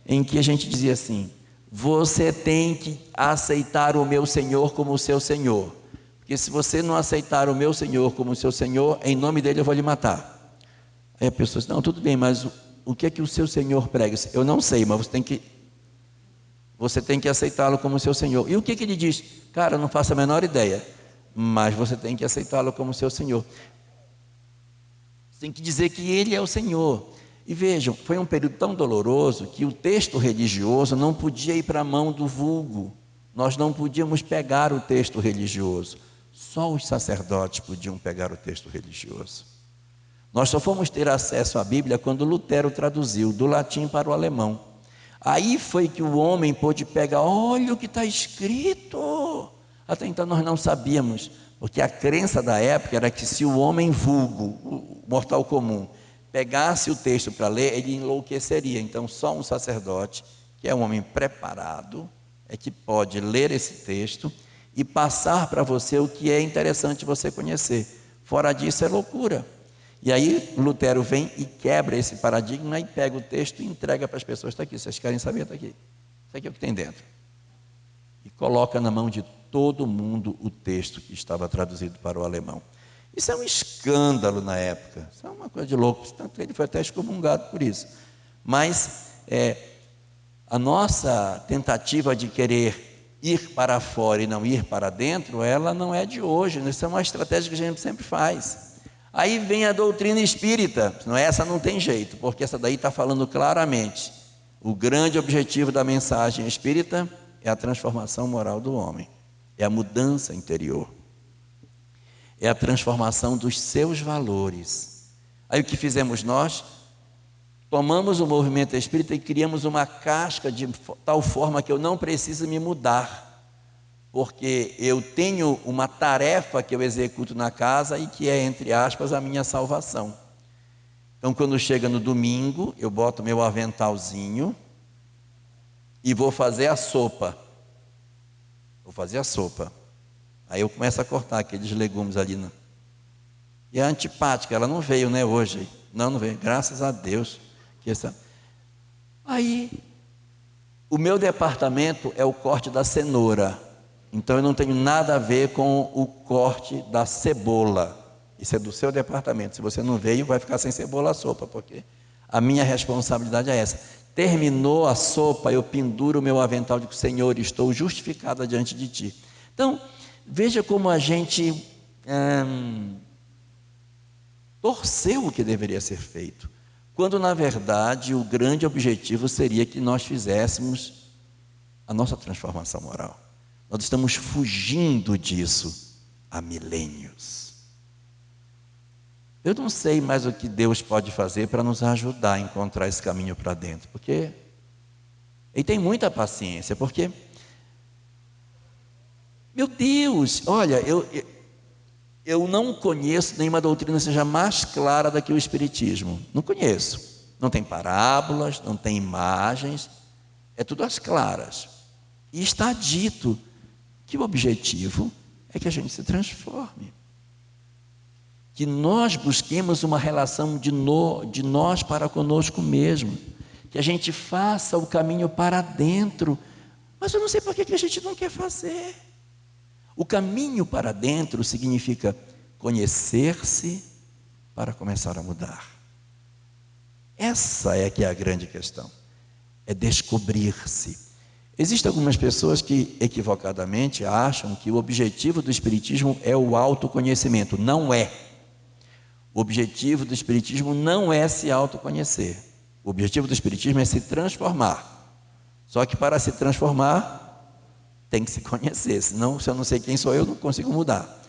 em que a gente dizia assim: você tem que aceitar o meu Senhor como o seu Senhor, porque se você não aceitar o meu Senhor como o seu Senhor, em nome dele eu vou lhe matar. Aí a pessoa diz: não, tudo bem, mas o que é que o seu Senhor prega? Eu não sei, mas você tem que aceitá-lo como seu Senhor. E o que ele diz? Cara, eu não faço a menor ideia, mas você tem que aceitá-lo como seu Senhor. Você tem que dizer que ele é o Senhor. E vejam, foi um período tão doloroso que o texto religioso não podia ir para a mão do vulgo. Nós não podíamos pegar o texto religioso. Só os sacerdotes podiam pegar o texto religioso. Nós só fomos ter acesso à Bíblia quando Lutero traduziu do latim para o alemão. Aí foi que o homem pôde pegar: olha o que está escrito. Até então nós não sabíamos, porque a crença da época era que se o homem vulgo, o mortal comum, pegasse o texto para ler, ele enlouqueceria. Então só um sacerdote, que é um homem preparado, é que pode ler esse texto e passar para você o que é interessante você conhecer. Fora disso é loucura. E aí Lutero vem e quebra esse paradigma e pega o texto e entrega para as pessoas: está aqui, vocês querem saber? Está aqui. Isso aqui é o que tem dentro. E coloca na mão de todo mundo o texto que estava traduzido para o alemão. Isso é um escândalo na época, isso é uma coisa de louco, tanto ele foi até excomungado por isso. Mas a nossa tentativa de querer ir para fora e não ir para dentro, ela não é de hoje, isso é uma estratégia que a gente sempre faz. Aí vem a doutrina espírita, essa não tem jeito, porque essa daí está falando claramente: o grande objetivo da mensagem espírita é a transformação moral do homem, é a mudança interior, é a transformação dos seus valores. Aí o que fizemos nós? Tomamos o movimento espírita e criamos uma casca de tal forma que eu não preciso me mudar, porque eu tenho uma tarefa que eu executo na casa e que é, entre aspas, a minha salvação. Então, quando chega no domingo, eu boto meu aventalzinho e vou fazer a sopa. Aí eu começo a cortar aqueles legumes ali. E a antipática, ela não veio, né, hoje? Não veio, graças a Deus. Aí, o meu departamento é o corte da cenoura. Então eu não tenho nada a ver com o corte da cebola. Isso é do seu departamento. Se você não veio, vai ficar sem cebola a sopa, porque a minha responsabilidade é essa. Terminou a sopa, eu penduro o meu avental e digo: Senhor, estou justificado diante de ti. Então, veja como a gente torceu o que deveria ser feito, quando na verdade o grande objetivo seria que nós fizéssemos a nossa transformação moral. Nós estamos fugindo disso há milênios. Eu não sei mais o que Deus pode fazer para nos ajudar a encontrar esse caminho para dentro, porque Ele tem muita paciência, porque, meu Deus, olha, eu não conheço nenhuma doutrina que seja mais clara do que o Espiritismo. Não conheço. Não tem parábolas, não tem imagens, é tudo às claras. E está dito que o objetivo é que a gente se transforme, que nós busquemos uma relação de nós para conosco mesmo, que a gente faça o caminho para dentro. Mas eu não sei por que a gente não quer fazer. O caminho para dentro significa conhecer-se para começar a mudar. Essa é que é a grande questão, é descobrir-se. Existem algumas pessoas que equivocadamente acham que o objetivo do Espiritismo é o autoconhecimento. Não é. O objetivo do Espiritismo não é se autoconhecer. O objetivo do Espiritismo é se transformar. Só que para se transformar, tem que se conhecer. Senão, se eu não sei quem sou eu, não consigo mudar.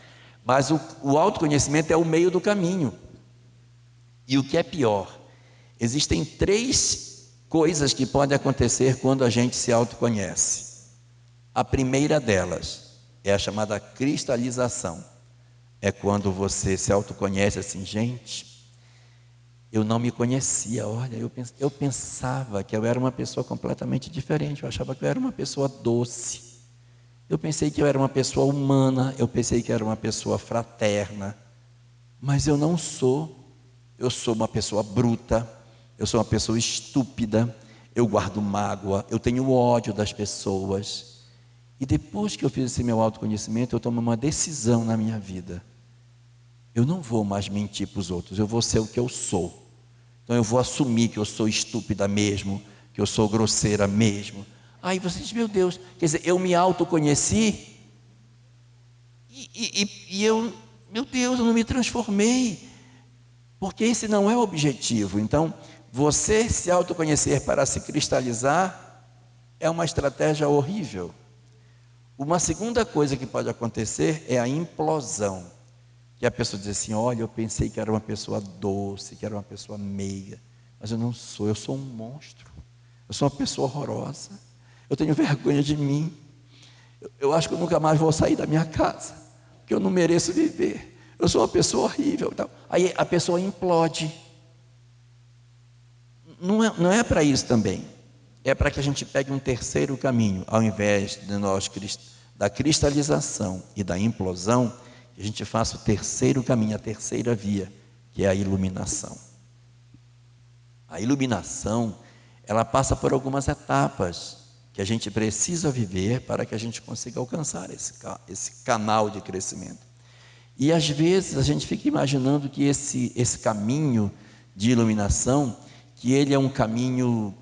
Mas o autoconhecimento é o meio do caminho. E o que é pior, existem 3 coisas que podem acontecer quando a gente se autoconhece. A primeira delas é a chamada cristalização. É quando você se autoconhece assim: gente, Eu não me conhecia, olha, eu pensava que eu era uma pessoa completamente diferente, eu achava que eu era uma pessoa doce, eu pensei que eu era uma pessoa humana, eu pensei que eu era uma pessoa fraterna, mas eu não sou. Eu sou uma pessoa bruta, eu sou uma pessoa estúpida, eu guardo mágoa, eu tenho ódio das pessoas. E depois que eu fiz esse meu autoconhecimento, eu tomo uma decisão na minha vida. Eu não vou mais mentir para os outros, eu vou ser o que eu sou. Então eu vou assumir que eu sou estúpida mesmo, que eu sou grosseira mesmo. Aí você diz, meu Deus, quer dizer, eu me autoconheci e eu, meu Deus, eu não me transformei. Porque esse não é o objetivo. Então, você se autoconhecer para se cristalizar é uma estratégia horrível. Uma segunda coisa que pode acontecer é a implosão. Que a pessoa diz assim, olha, eu pensei que era uma pessoa doce, que era uma pessoa meiga, mas eu não sou, eu sou um monstro. Eu sou uma pessoa horrorosa. Eu tenho vergonha de mim. Eu acho que eu nunca mais vou sair da minha casa, porque eu não mereço viver. Eu sou uma pessoa horrível. Então, aí a pessoa implode. Não é para isso também. É para que a gente pegue um terceiro caminho, ao invés de nós da cristalização e da implosão, que a gente faça o terceiro caminho, a terceira via, que é a iluminação. A iluminação, ela passa por algumas etapas que a gente precisa viver para que a gente consiga alcançar esse canal de crescimento. E às vezes a gente fica imaginando que esse caminho de iluminação, que ele é um caminho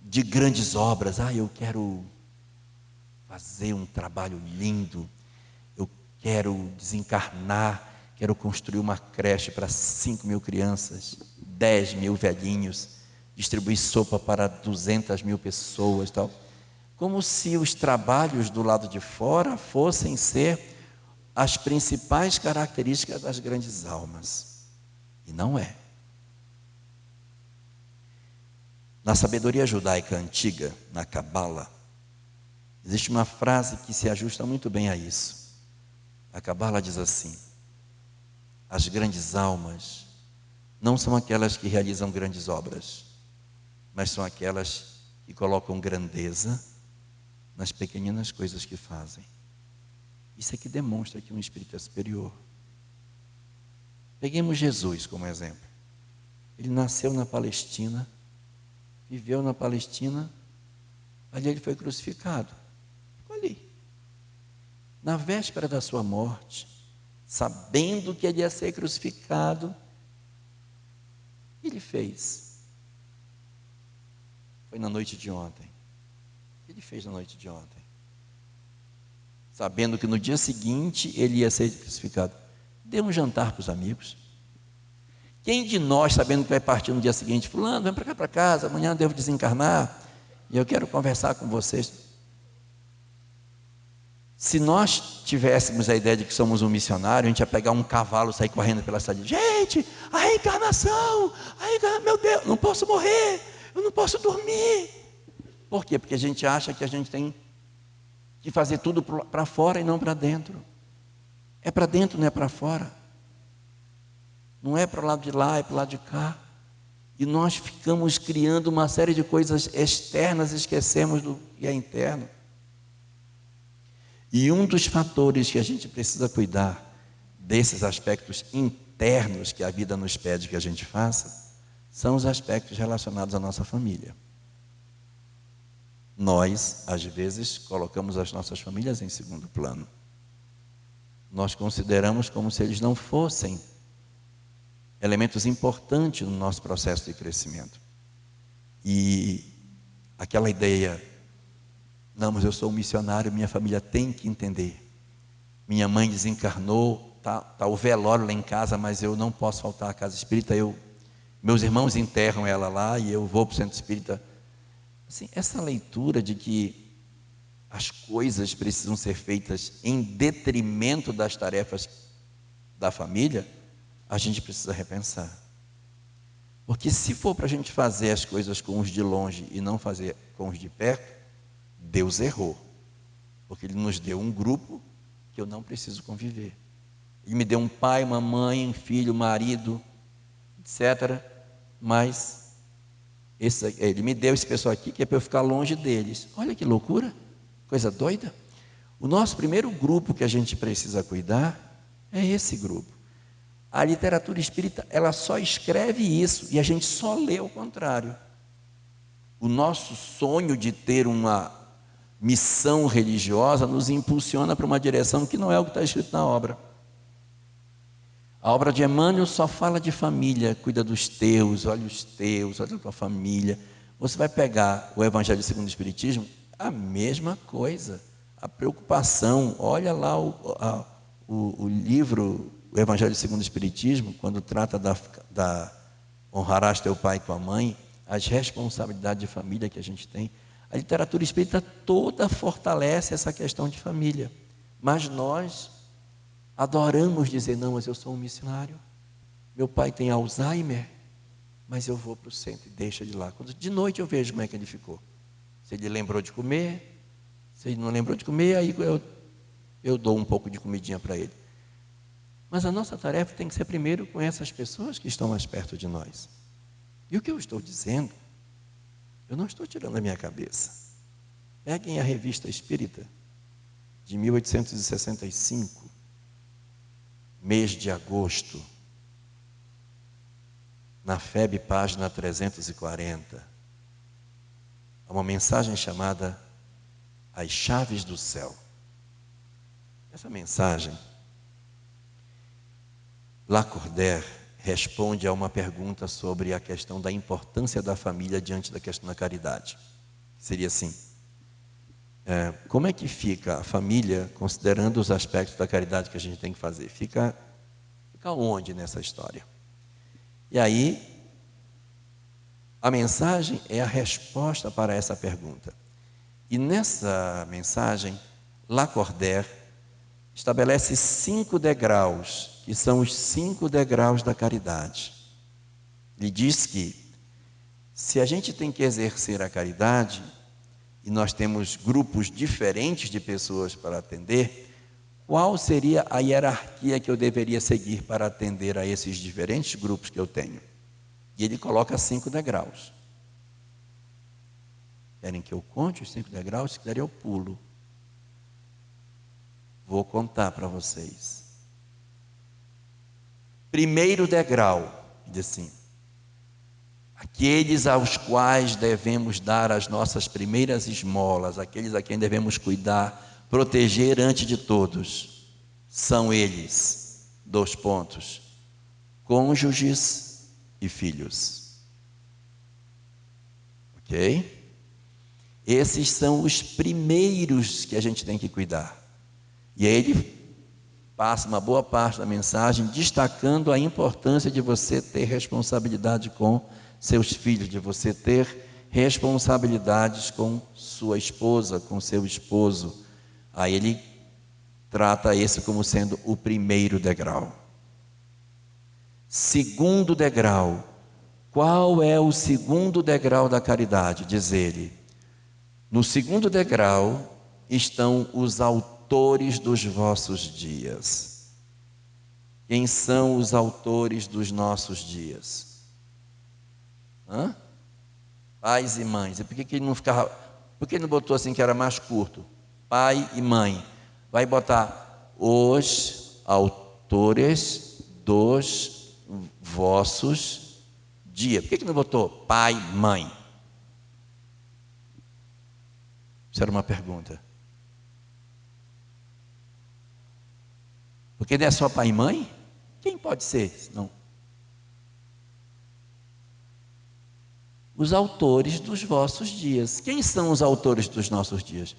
de grandes obras. Eu quero fazer um trabalho lindo, eu quero desencarnar, quero construir uma creche para 5.000 crianças, 10.000 velhinhos, distribuir sopa para 200.000 pessoas, tal. Como se os trabalhos do lado de fora fossem ser as principais características das grandes almas. E não é. Na sabedoria judaica antiga, na Cabala, existe uma frase que se ajusta muito bem a isso. A Cabala diz assim: as grandes almas não são aquelas que realizam grandes obras, mas são aquelas que colocam grandeza nas pequeninas coisas que fazem. Isso é que demonstra que um espírito é superior. Peguemos Jesus como exemplo. Ele nasceu na Palestina, viveu na Palestina, ali ele foi crucificado. Ficou ali. Na véspera da sua morte, sabendo que ele ia ser crucificado, ele fez. Foi na noite de ontem. O que ele fez na noite de ontem? Sabendo que no dia seguinte ele ia ser crucificado, deu um jantar para os amigos. Quem de nós, sabendo que vai partir no dia seguinte, fulano, vem para cá para casa, amanhã eu devo desencarnar, e eu quero conversar com vocês. Se nós tivéssemos a ideia de que somos um missionário, a gente ia pegar um cavalo e sair correndo pela cidade. Gente, a reencarnação, meu Deus, não posso morrer, eu não posso dormir. Por quê? Porque a gente acha que a gente tem que fazer tudo para fora e não para dentro. É para dentro, não é para fora. Não é para o lado de lá, é para o lado de cá. E nós ficamos criando uma série de coisas externas e esquecemos do que é interno. E um dos fatores que a gente precisa cuidar desses aspectos internos que a vida nos pede que a gente faça, são os aspectos relacionados à nossa família. Nós, às vezes, colocamos as nossas famílias em segundo plano. Nós consideramos como se eles não fossem elementos importantes no nosso processo de crescimento. E aquela ideia, não, mas eu sou um missionário, minha família tem que entender. Minha mãe desencarnou, tá o velório lá em casa, mas eu não posso faltar à casa espírita, meus irmãos enterram ela lá e eu vou para o centro espírita. Assim, essa leitura de que as coisas precisam ser feitas em detrimento das tarefas da família, a gente precisa repensar. Porque se for para a gente fazer as coisas com os de longe e não fazer com os de perto, Deus errou. Porque Ele nos deu um grupo que eu não preciso conviver. Ele me deu um pai, uma mãe, um filho, um marido, etc., mas ele me deu esse pessoal aqui que é para eu ficar longe deles. Olha que loucura, coisa doida. O nosso primeiro grupo que a gente precisa cuidar é esse grupo. A literatura espírita, ela só escreve isso e a gente só lê o contrário. O nosso sonho de ter uma missão religiosa nos impulsiona para uma direção que não é o que está escrito na obra. A obra de Emmanuel só fala de família, cuida dos teus, olha a tua família. Você vai pegar o Evangelho segundo o Espiritismo, a mesma coisa, a preocupação. Olha lá o livro, o Evangelho segundo o Espiritismo, quando trata da honrarás teu pai com a mãe, as responsabilidades de família que a gente tem. A literatura espírita toda fortalece essa questão de família, mas nós adoramos dizer, não, mas eu sou um missionário, meu pai tem Alzheimer, mas eu vou para o centro e deixa ele lá. Quando de noite eu vejo como é que ele ficou. Se ele lembrou de comer, se ele não lembrou de comer, aí eu dou um pouco de comidinha para ele. Mas a nossa tarefa tem que ser primeiro com essas pessoas que estão mais perto de nós. E o que eu estou dizendo, eu não estou tirando da minha cabeça. Peguem a Revista Espírita de 1865, mês de agosto, na FEB, página 340, há uma mensagem chamada As Chaves do Céu. Essa mensagem, Lacordaire responde a uma pergunta sobre a questão da importância da família diante da questão da caridade. Seria assim: como é que fica a família considerando os aspectos da caridade que a gente tem que fazer? Fica onde nessa história? E aí, a mensagem é a resposta para essa pergunta. E nessa mensagem, Lacordaire estabelece 5 degraus, que são os 5 degraus da caridade. Ele diz que, se a gente tem que exercer a caridade, e nós temos grupos diferentes de pessoas para atender, qual seria a hierarquia que eu deveria seguir para atender a esses diferentes grupos que eu tenho? E ele coloca 5 degraus. Querem que eu conte os 5 degraus? Se quiserem eu pulo. Vou contar para vocês. Primeiro degrau, diz assim: aqueles aos quais devemos dar as nossas primeiras esmolas, aqueles a quem devemos cuidar, proteger antes de todos, são eles, 2 pontos, cônjuges e filhos. Ok? Esses são os primeiros que a gente tem que cuidar. E aí ele passa uma boa parte da mensagem destacando a importância de você ter responsabilidade com seus filhos, de você ter responsabilidades com sua esposa, com seu esposo. Aí ele trata esse como sendo o primeiro degrau. Segundo degrau. Qual é o segundo degrau da caridade? Diz ele: no segundo degrau estão os autores dos vossos dias. Quem são os autores dos nossos dias? Pais e mães. E por que ele não ficava? Por que ele não botou assim que era mais curto? Pai e mãe. Vai botar os autores dos vossos dias. Por que não botou pai, mãe? Isso era uma pergunta. Porque não é só pai e mãe? Quem pode ser? Não. Os autores dos vossos dias. Quem são os autores dos nossos dias?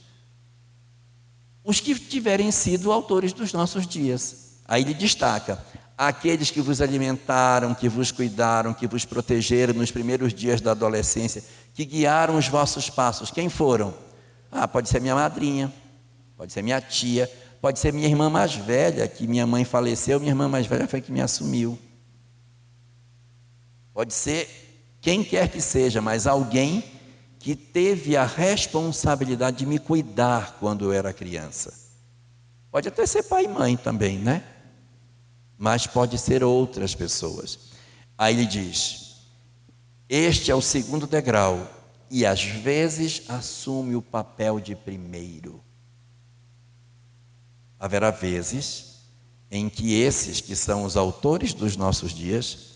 Os que tiverem sido autores dos nossos dias. Aí ele destaca: aqueles que vos alimentaram, que vos cuidaram, que vos protegeram nos primeiros dias da adolescência, que guiaram os vossos passos. Quem foram? Pode ser minha madrinha, pode ser minha tia, pode ser minha irmã mais velha, que minha mãe faleceu, minha irmã mais velha foi que me assumiu. Pode ser quem quer que seja, mas alguém que teve a responsabilidade de me cuidar quando eu era criança. Pode até ser pai e mãe também, né? Mas pode ser outras pessoas. Aí ele diz: Este é o segundo degrau e às vezes assume o papel de primeiro. Haverá vezes em que esses que são os autores dos nossos dias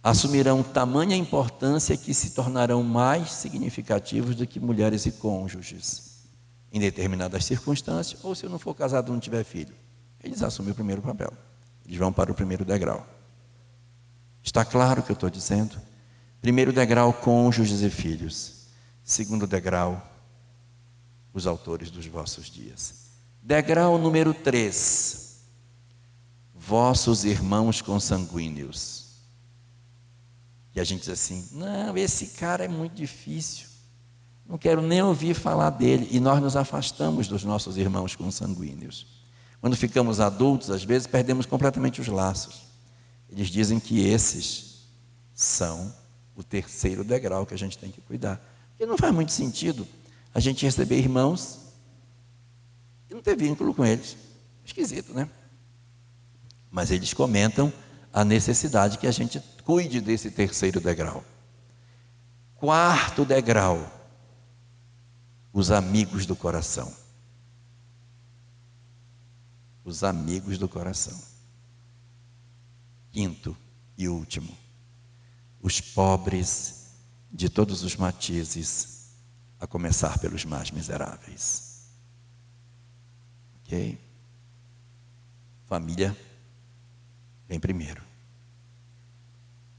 assumirão tamanha importância que se tornarão mais significativos do que mulheres e cônjuges, em determinadas circunstâncias, ou se eu não for casado e não tiver filho. Eles assumem o primeiro papel, eles vão para o primeiro degrau. Está claro o que eu estou dizendo? Primeiro degrau, cônjuges e filhos. Segundo degrau, os autores dos vossos dias. Degrau número 3, vossos irmãos consanguíneos. E a gente diz assim, não, esse cara é muito difícil, não quero nem ouvir falar dele. E nós nos afastamos dos nossos irmãos consanguíneos. Quando ficamos adultos, às vezes perdemos completamente os laços. Eles dizem que esses são o terceiro degrau que a gente tem que cuidar. Porque não faz muito sentido a gente receber irmãos e não ter vínculo com eles. Esquisito, né? Mas eles comentam a necessidade que a gente cuide desse terceiro degrau. Quarto degrau, os amigos do coração. Os amigos do coração. Quinto e último, os pobres de todos os matizes, a começar pelos mais miseráveis. Ok? Família vem primeiro.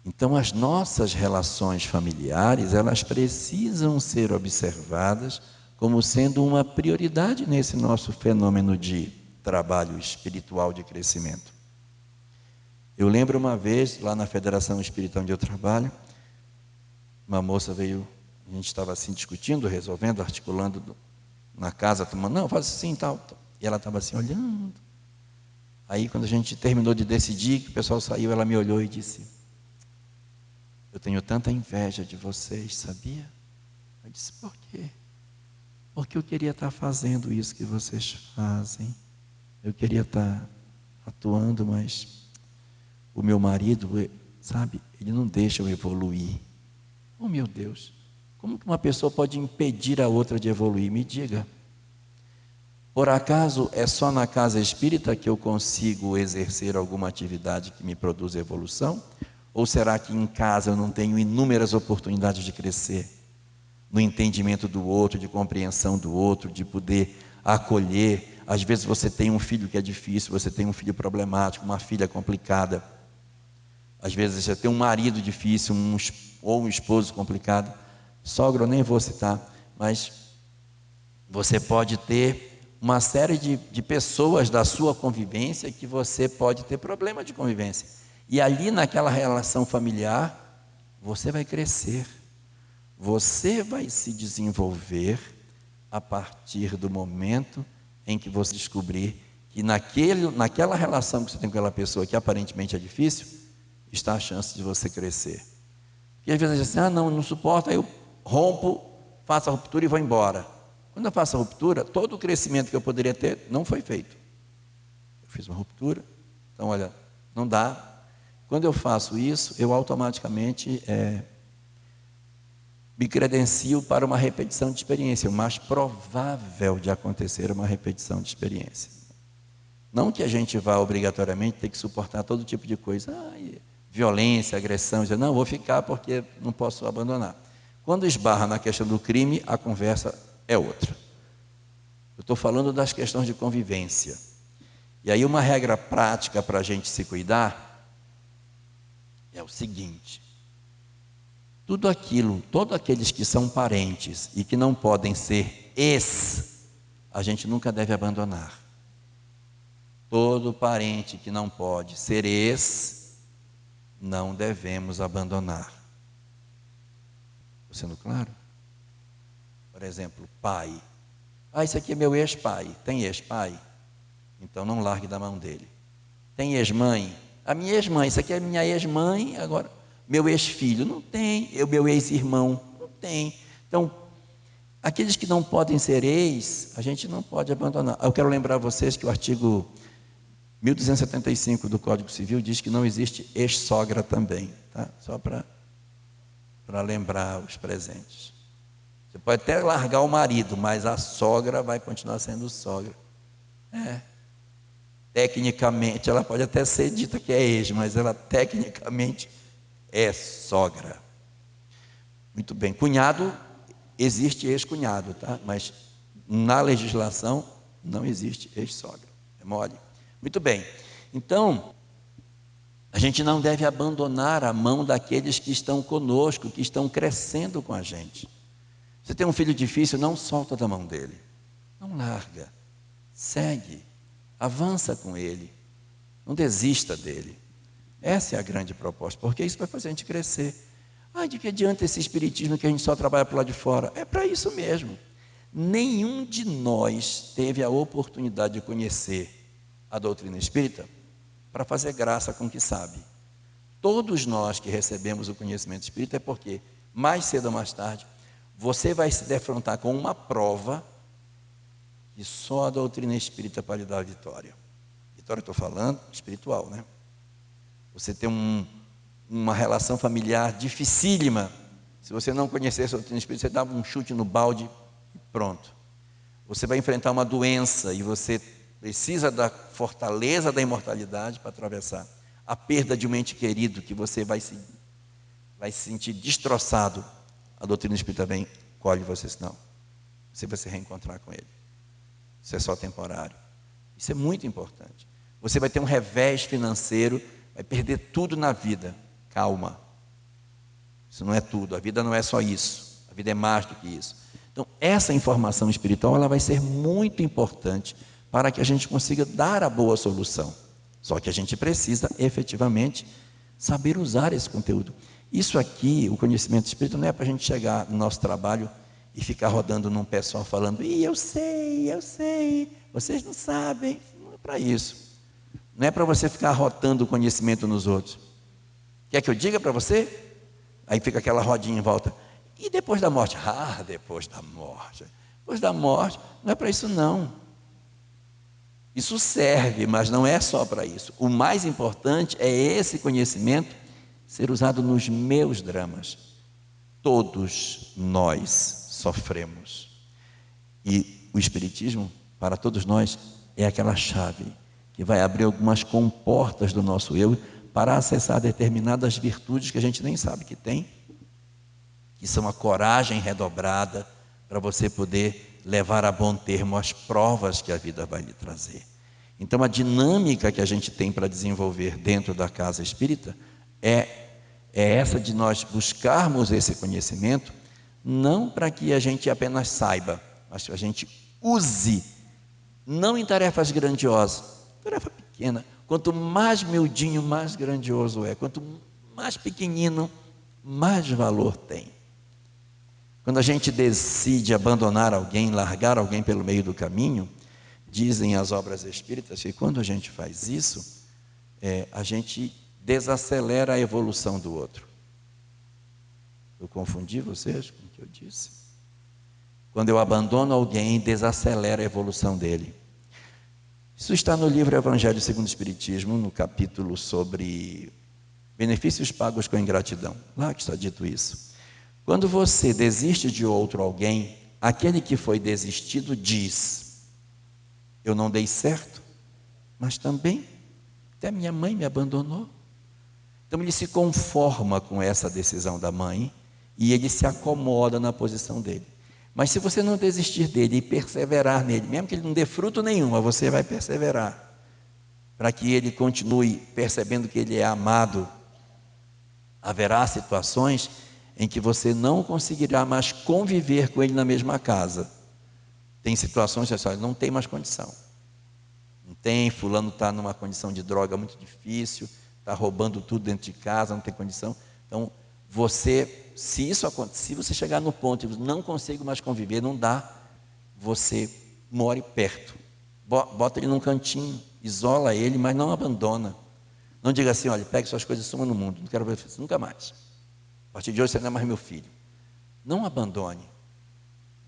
Então, as nossas relações familiares, elas precisam ser observadas como sendo uma prioridade nesse nosso fenômeno de trabalho espiritual de crescimento. Eu lembro uma vez, lá na Federação Espírita onde eu trabalho, uma moça veio, a gente estava assim discutindo, resolvendo, articulando na casa, tomando, não, faz assim, tal. E ela estava assim olhando. Aí quando a gente terminou de decidir, que o pessoal saiu, ela me olhou e disse, eu tenho tanta inveja de vocês, sabia? Eu disse, por quê? Porque eu queria estar fazendo isso que vocês fazem. Eu queria estar atuando, mas o meu marido, sabe, ele não deixa eu evoluir. Oh, meu Deus, como que uma pessoa pode impedir a outra de evoluir? Me diga. Por acaso é só na casa espírita que eu consigo exercer alguma atividade que me produza evolução? Ou será que em casa eu não tenho inúmeras oportunidades de crescer? No entendimento do outro, de compreensão do outro, de poder acolher. Às vezes você tem um filho que é difícil, você tem um filho problemático, uma filha complicada. Às vezes você tem um marido difícil, ou um esposo complicado. Sogra eu nem vou citar, mas você pode ter uma série de pessoas da sua convivência que você pode ter problema de convivência. E ali naquela relação familiar, você vai crescer. Você vai se desenvolver a partir do momento em que você descobrir que naquela relação que você tem com aquela pessoa que aparentemente é difícil, está a chance de você crescer. E às vezes a gente diz assim, não suporto, aí eu rompo, faço a ruptura e vou embora. Quando eu faço a ruptura, todo o crescimento que eu poderia ter não foi feito. Eu fiz uma ruptura, então olha, não dá. Quando eu faço isso, eu automaticamente me credencio para uma repetição de experiência. O mais provável de acontecer é uma repetição de experiência. Não que a gente vá obrigatoriamente ter que suportar todo tipo de coisa, violência, agressão, dizer, não, vou ficar porque não posso abandonar. Quando esbarra na questão do crime, a conversa é outra. Eu estou falando das questões de convivência. E aí uma regra prática para a gente se cuidar é o seguinte: todos aqueles que são parentes e que não podem ser a gente nunca deve abandonar. Todo parente que não pode ser não devemos abandonar. Estou sendo claro? Por exemplo, pai. Esse aqui é meu ex-pai. Tem ex-pai? Então não largue da mão dele. Tem ex-mãe? A minha ex-mãe. Isso aqui é minha ex-mãe. Agora, meu ex-filho? Não tem. Meu ex-irmão? Não tem. Então, aqueles que não podem ser a gente não pode abandonar. Eu quero lembrar vocês que o artigo 1275 do Código Civil diz que não existe ex-sogra também, tá? Só para para lembrar os presentes. Você pode até largar o marido, mas a sogra vai continuar sendo sogra. Tecnicamente, ela pode até ser dita que é ex, mas ela tecnicamente é sogra. Muito bem. Cunhado, existe ex-cunhado, tá? Mas na legislação não existe ex-sogra. É mole. Muito bem. Então, a gente não deve abandonar a mão daqueles que estão conosco, que estão crescendo com a gente. Você tem um filho difícil, não solta da mão dele. Não larga. Segue. Avança com ele. Não desista dele. Essa é a grande proposta, porque isso vai fazer a gente crescer. De que adianta esse espiritismo que a gente só trabalha por lá de fora? É para isso mesmo. Nenhum de nós teve a oportunidade de conhecer a doutrina espírita para fazer graça com o que sabe. Todos nós que recebemos o conhecimento espírita é porque, mais cedo ou mais tarde, você vai se defrontar com uma prova que só a doutrina espírita pode dar a vitória. Vitória, estou falando, espiritual, né? Você tem uma relação familiar dificílima. Se você não conhecesse a doutrina espírita, você dava um chute no balde e pronto. Você vai enfrentar uma doença e você precisa da fortaleza da imortalidade para atravessar a perda de um ente querido, que você vai se sentir destroçado. A doutrina espírita vem, colhe você, senão você vai se reencontrar com ele. Isso é só temporário. Isso é muito importante. Você vai ter um revés financeiro, vai perder tudo na vida. Calma. Isso não é tudo. A vida não é só isso. A vida é mais do que isso. Então, essa informação espiritual, ela vai ser muito importante para que a gente consiga dar a boa solução. Só que a gente precisa, efetivamente, saber usar esse conteúdo. Isso aqui, o conhecimento espírita, não é para a gente chegar no nosso trabalho e ficar rodando num pé só falando: eu sei, vocês não sabem. Não é para isso. Não é para você ficar rotando o conhecimento nos outros. Quer que eu diga para você? Aí fica aquela rodinha em volta. E depois da morte? Depois da morte. Depois da morte, não é para isso não. Isso serve, mas não é só para isso. O mais importante é esse conhecimento ser usado nos meus dramas. Todos nós sofremos. E o Espiritismo, para todos nós, é aquela chave que vai abrir algumas comportas do nosso eu para acessar determinadas virtudes que a gente nem sabe que tem, que são a coragem redobrada para você poder levar a bom termo as provas que a vida vai lhe trazer. Então, a dinâmica que a gente tem para desenvolver dentro da casa espírita é essa de nós buscarmos esse conhecimento, não para que a gente apenas saiba, mas que a gente use, não em tarefas grandiosas, tarefa pequena. Quanto mais miudinho, mais grandioso é. Quanto mais pequenino, mais valor tem. Quando a gente decide abandonar alguém, largar alguém pelo meio do caminho, dizem as obras espíritas que quando a gente faz isso, a gente desacelera a evolução do outro. Eu confundi vocês com o que eu disse? Quando eu abandono alguém, desacelera a evolução dele. Isso está no livro Evangelho segundo o Espiritismo, no capítulo sobre benefícios pagos com ingratidão. Lá que está dito isso. Quando você desiste de outro alguém, aquele que foi desistido diz: eu não dei certo, mas também até minha mãe me abandonou. Então ele se conforma com essa decisão da mãe e ele se acomoda na posição dele. Mas se você não desistir dele e perseverar nele, mesmo que ele não dê fruto nenhum, mas você vai perseverar, para que ele continue percebendo que ele é amado, haverá situações em que você não conseguirá mais conviver com ele na mesma casa. Tem situações que você não tem mais condição. Não tem, fulano está numa condição de droga muito difícil, está roubando tudo dentro de casa, não tem condição. Então, se você chegar no ponto de não consigo mais conviver, não dá, você more perto. Bota ele num cantinho, isola ele, mas não abandona. Não diga assim: olha, pegue suas coisas e suma no mundo, não quero ver isso nunca mais. A partir de hoje você não é mais meu filho. Não abandone.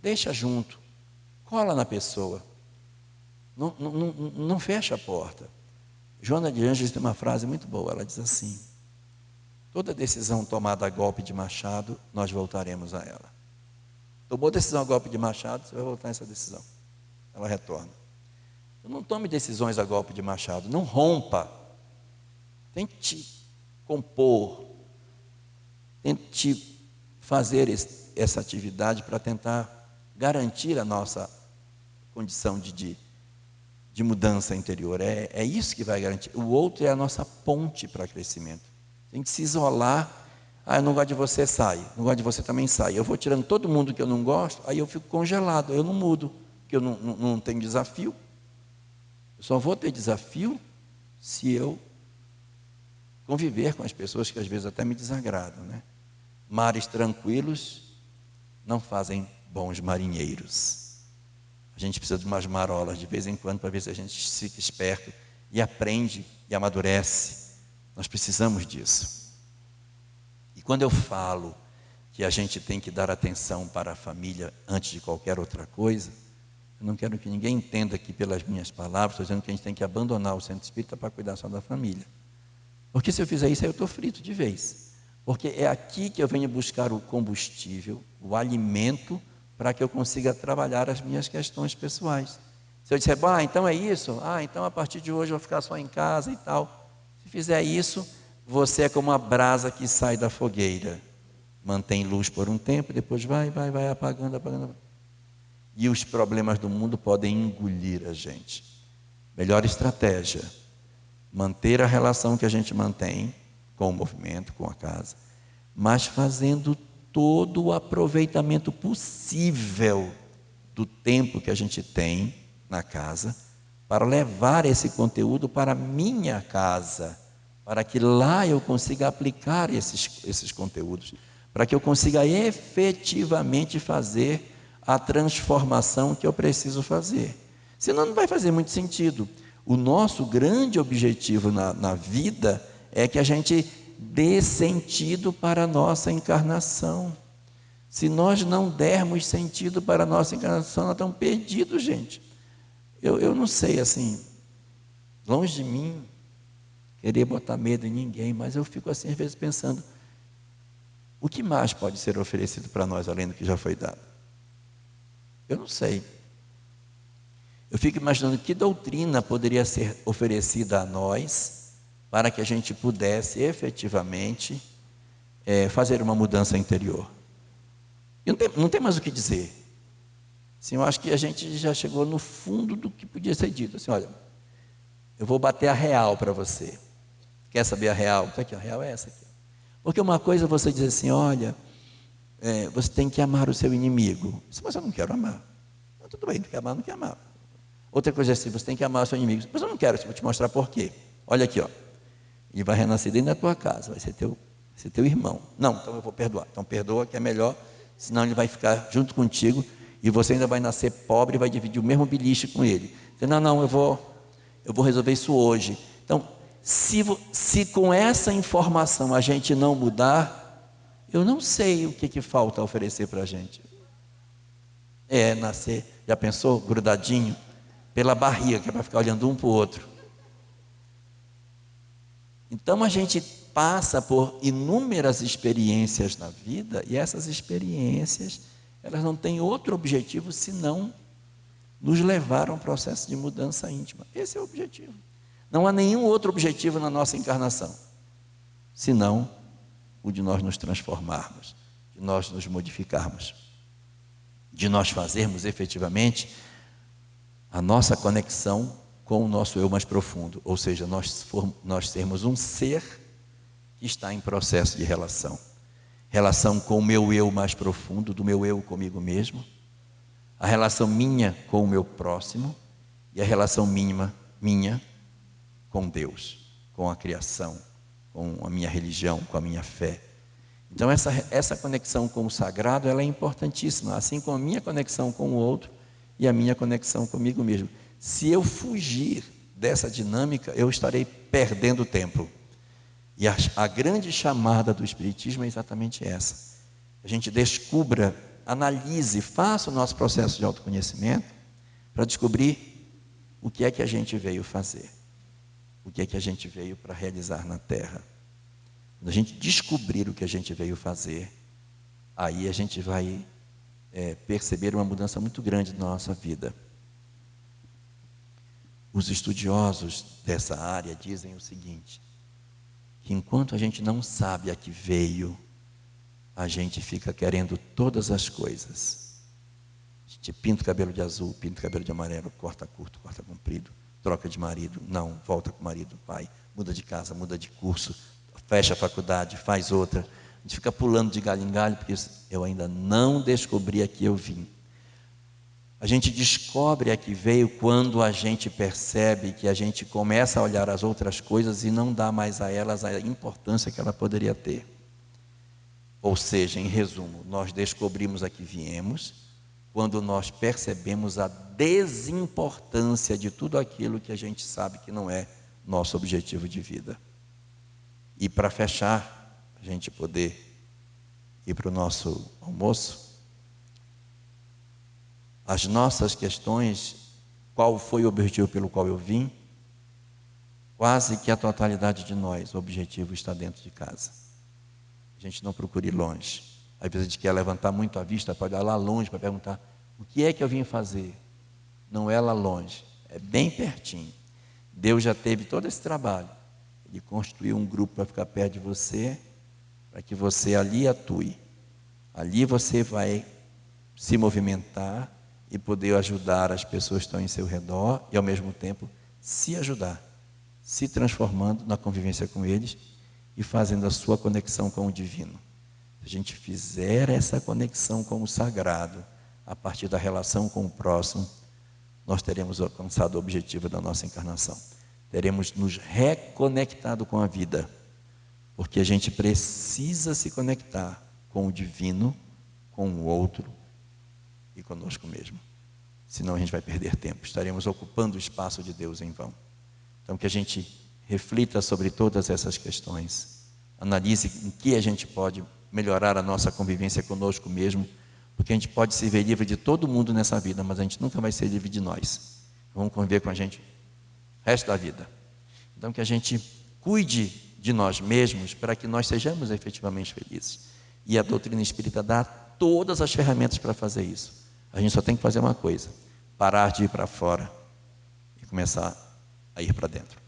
Deixa junto. Cola na pessoa. Não fecha a porta. Joana de Ângeles tem uma frase muito boa. Ela diz assim: Toda decisão tomada a golpe de machado, nós voltaremos a ela. Tomou decisão a golpe de machado, você vai voltar nessa decisão. Ela retorna. Então, não tome decisões a golpe de machado, não rompa. Tente compor, tente fazer essa atividade para tentar garantir a nossa condição de mudança interior. É isso que vai garantir. O outro é a nossa ponte para crescimento. Tem que se isolar. Eu não gosto de você, sai. Não gosto de você, também sai. Eu vou tirando todo mundo que eu não gosto, aí eu fico congelado, eu não mudo, porque eu não tenho desafio. Eu só vou ter desafio se eu conviver com as pessoas que às vezes até me desagradam, né? Mares tranquilos não fazem bons marinheiros. A gente precisa de umas marolas de vez em quando para ver se a gente fica esperto e aprende e amadurece. Nós precisamos disso. E quando eu falo que a gente tem que dar atenção para a família antes de qualquer outra coisa, eu não quero que ninguém entenda aqui pelas minhas palavras, estou dizendo que a gente tem que abandonar o centro espírita para cuidar só da família. Porque se eu fizer isso, aí eu estou frito de vez. Porque é aqui que eu venho buscar o combustível, o alimento, para que eu consiga trabalhar as minhas questões pessoais. Se eu disser, então é isso, então a partir de hoje eu vou ficar só em casa e tal. Se fizer isso, você é como a brasa que sai da fogueira. Mantém luz por um tempo, depois vai apagando. E os problemas do mundo podem engolir a gente. Melhor estratégia, manter a relação que a gente mantém com o movimento, com a casa, mas fazendo todo o aproveitamento possível do tempo que a gente tem na casa, para levar esse conteúdo para a minha casa, para que lá eu consiga aplicar esses conteúdos, para que eu consiga efetivamente fazer a transformação que eu preciso fazer. Senão não vai fazer muito sentido. O nosso grande objetivo na vida é que a gente dê sentido para a nossa encarnação. Se nós não dermos sentido para a nossa encarnação, nós estamos perdidos, gente. Eu não sei, assim, longe de mim querer botar medo em ninguém, mas eu fico assim às vezes pensando, o que mais pode ser oferecido para nós além do que já foi dado? Eu não sei. Eu fico imaginando que doutrina poderia ser oferecida a nós para que a gente pudesse efetivamente fazer uma mudança interior. E não tem mais o que dizer. Assim, eu acho que a gente já chegou no fundo do que podia ser dito. Assim, olha, eu vou bater a real para você. Quer saber a real? Está aqui, a real é essa aqui. Porque uma coisa é você dizer assim, olha, você tem que amar o seu inimigo. Mas eu não quero amar. Tudo bem, não quer amar, não quer amar. Outra coisa é assim, você tem que amar o seu inimigo. Mas eu não quero, eu vou te mostrar por quê. Olha aqui, ó. Ele vai renascer dentro da tua casa, vai ser teu irmão. Não, então eu vou perdoar. Então perdoa que é melhor, senão ele vai ficar junto contigo e você ainda vai nascer pobre e vai dividir o mesmo beliche com ele. Você, não, eu vou resolver isso hoje. Então, se com essa informação a gente não mudar, eu não sei o que falta oferecer para a gente. Nascer, já pensou, grudadinho, pela barriga, que é para ficar olhando um para o outro. Então a gente passa por inúmeras experiências na vida, e essas experiências, elas não têm outro objetivo senão nos levar a um processo de mudança íntima. Esse é o objetivo. Não há nenhum outro objetivo na nossa encarnação, senão o de nós nos transformarmos, de nós nos modificarmos, de nós fazermos efetivamente a nossa conexão com o nosso eu mais profundo, ou seja, nós sermos um ser que está em processo de relação com o meu eu mais profundo, do meu eu comigo mesmo, a relação minha com o meu próximo e a relação minha com Deus, com a criação, com a minha religião, com a minha fé. Então essa conexão com o sagrado, ela é importantíssima, assim como a minha conexão com o outro e a minha conexão comigo mesmo. Se eu fugir dessa dinâmica, eu estarei perdendo tempo. E a grande chamada do Espiritismo é exatamente essa. A gente descubra, analise, faça o nosso processo de autoconhecimento para descobrir o que é que a gente veio fazer, o que é que a gente veio para realizar na Terra. Quando a gente descobrir o que a gente veio fazer, aí a gente vai perceber uma mudança muito grande na nossa vida. Os estudiosos dessa área dizem o seguinte, que enquanto a gente não sabe a que veio, a gente fica querendo todas as coisas. A gente pinta o cabelo de azul, pinta o cabelo de amarelo, corta curto, corta comprido, troca de marido, não, volta com o marido, vai, muda de casa, muda de curso, fecha a faculdade, faz outra. A gente fica pulando de galho em galho, porque eu ainda não descobri a que eu vim. A gente descobre a que veio quando a gente percebe que a gente começa a olhar as outras coisas e não dá mais a elas a importância que ela poderia ter. Ou seja, em resumo, nós descobrimos a que viemos quando nós percebemos a desimportância de tudo aquilo que a gente sabe que não é nosso objetivo de vida. E para fechar, a gente poder ir para o nosso almoço, as nossas questões, qual foi o objetivo pelo qual eu vim, quase que a totalidade de nós, o objetivo está dentro de casa. A gente não procura ir longe. Às vezes a gente quer levantar muito a vista para olhar lá longe, para perguntar, o que é que eu vim fazer? Não é lá longe, é bem pertinho. Deus já teve todo esse trabalho. Ele construiu um grupo para ficar perto de você, para que você ali atue. Ali você vai se movimentar e poder ajudar as pessoas que estão em seu redor e ao mesmo tempo se ajudar, se transformando na convivência com eles e fazendo a sua conexão com o divino. Se a gente fizer essa conexão com o sagrado, a partir da relação com o próximo, nós teremos alcançado o objetivo da nossa encarnação. Teremos nos reconectado com a vida, porque a gente precisa se conectar com o divino, com o outro e conosco mesmo. Senão a gente vai perder tempo, estaremos ocupando o espaço de Deus em vão. Então que a gente reflita sobre todas essas questões, analise em que a gente pode melhorar a nossa convivência conosco mesmo, porque a gente pode se ver livre de todo mundo nessa vida, mas a gente nunca vai ser livre de nós. Vamos conviver com a gente o resto da vida. Então que a gente cuide de nós mesmos para que nós sejamos efetivamente felizes. E a doutrina espírita dá todas as ferramentas para fazer isso. A gente só tem que fazer uma coisa: parar de ir para fora e começar a ir para dentro.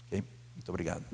Ok? Muito obrigado.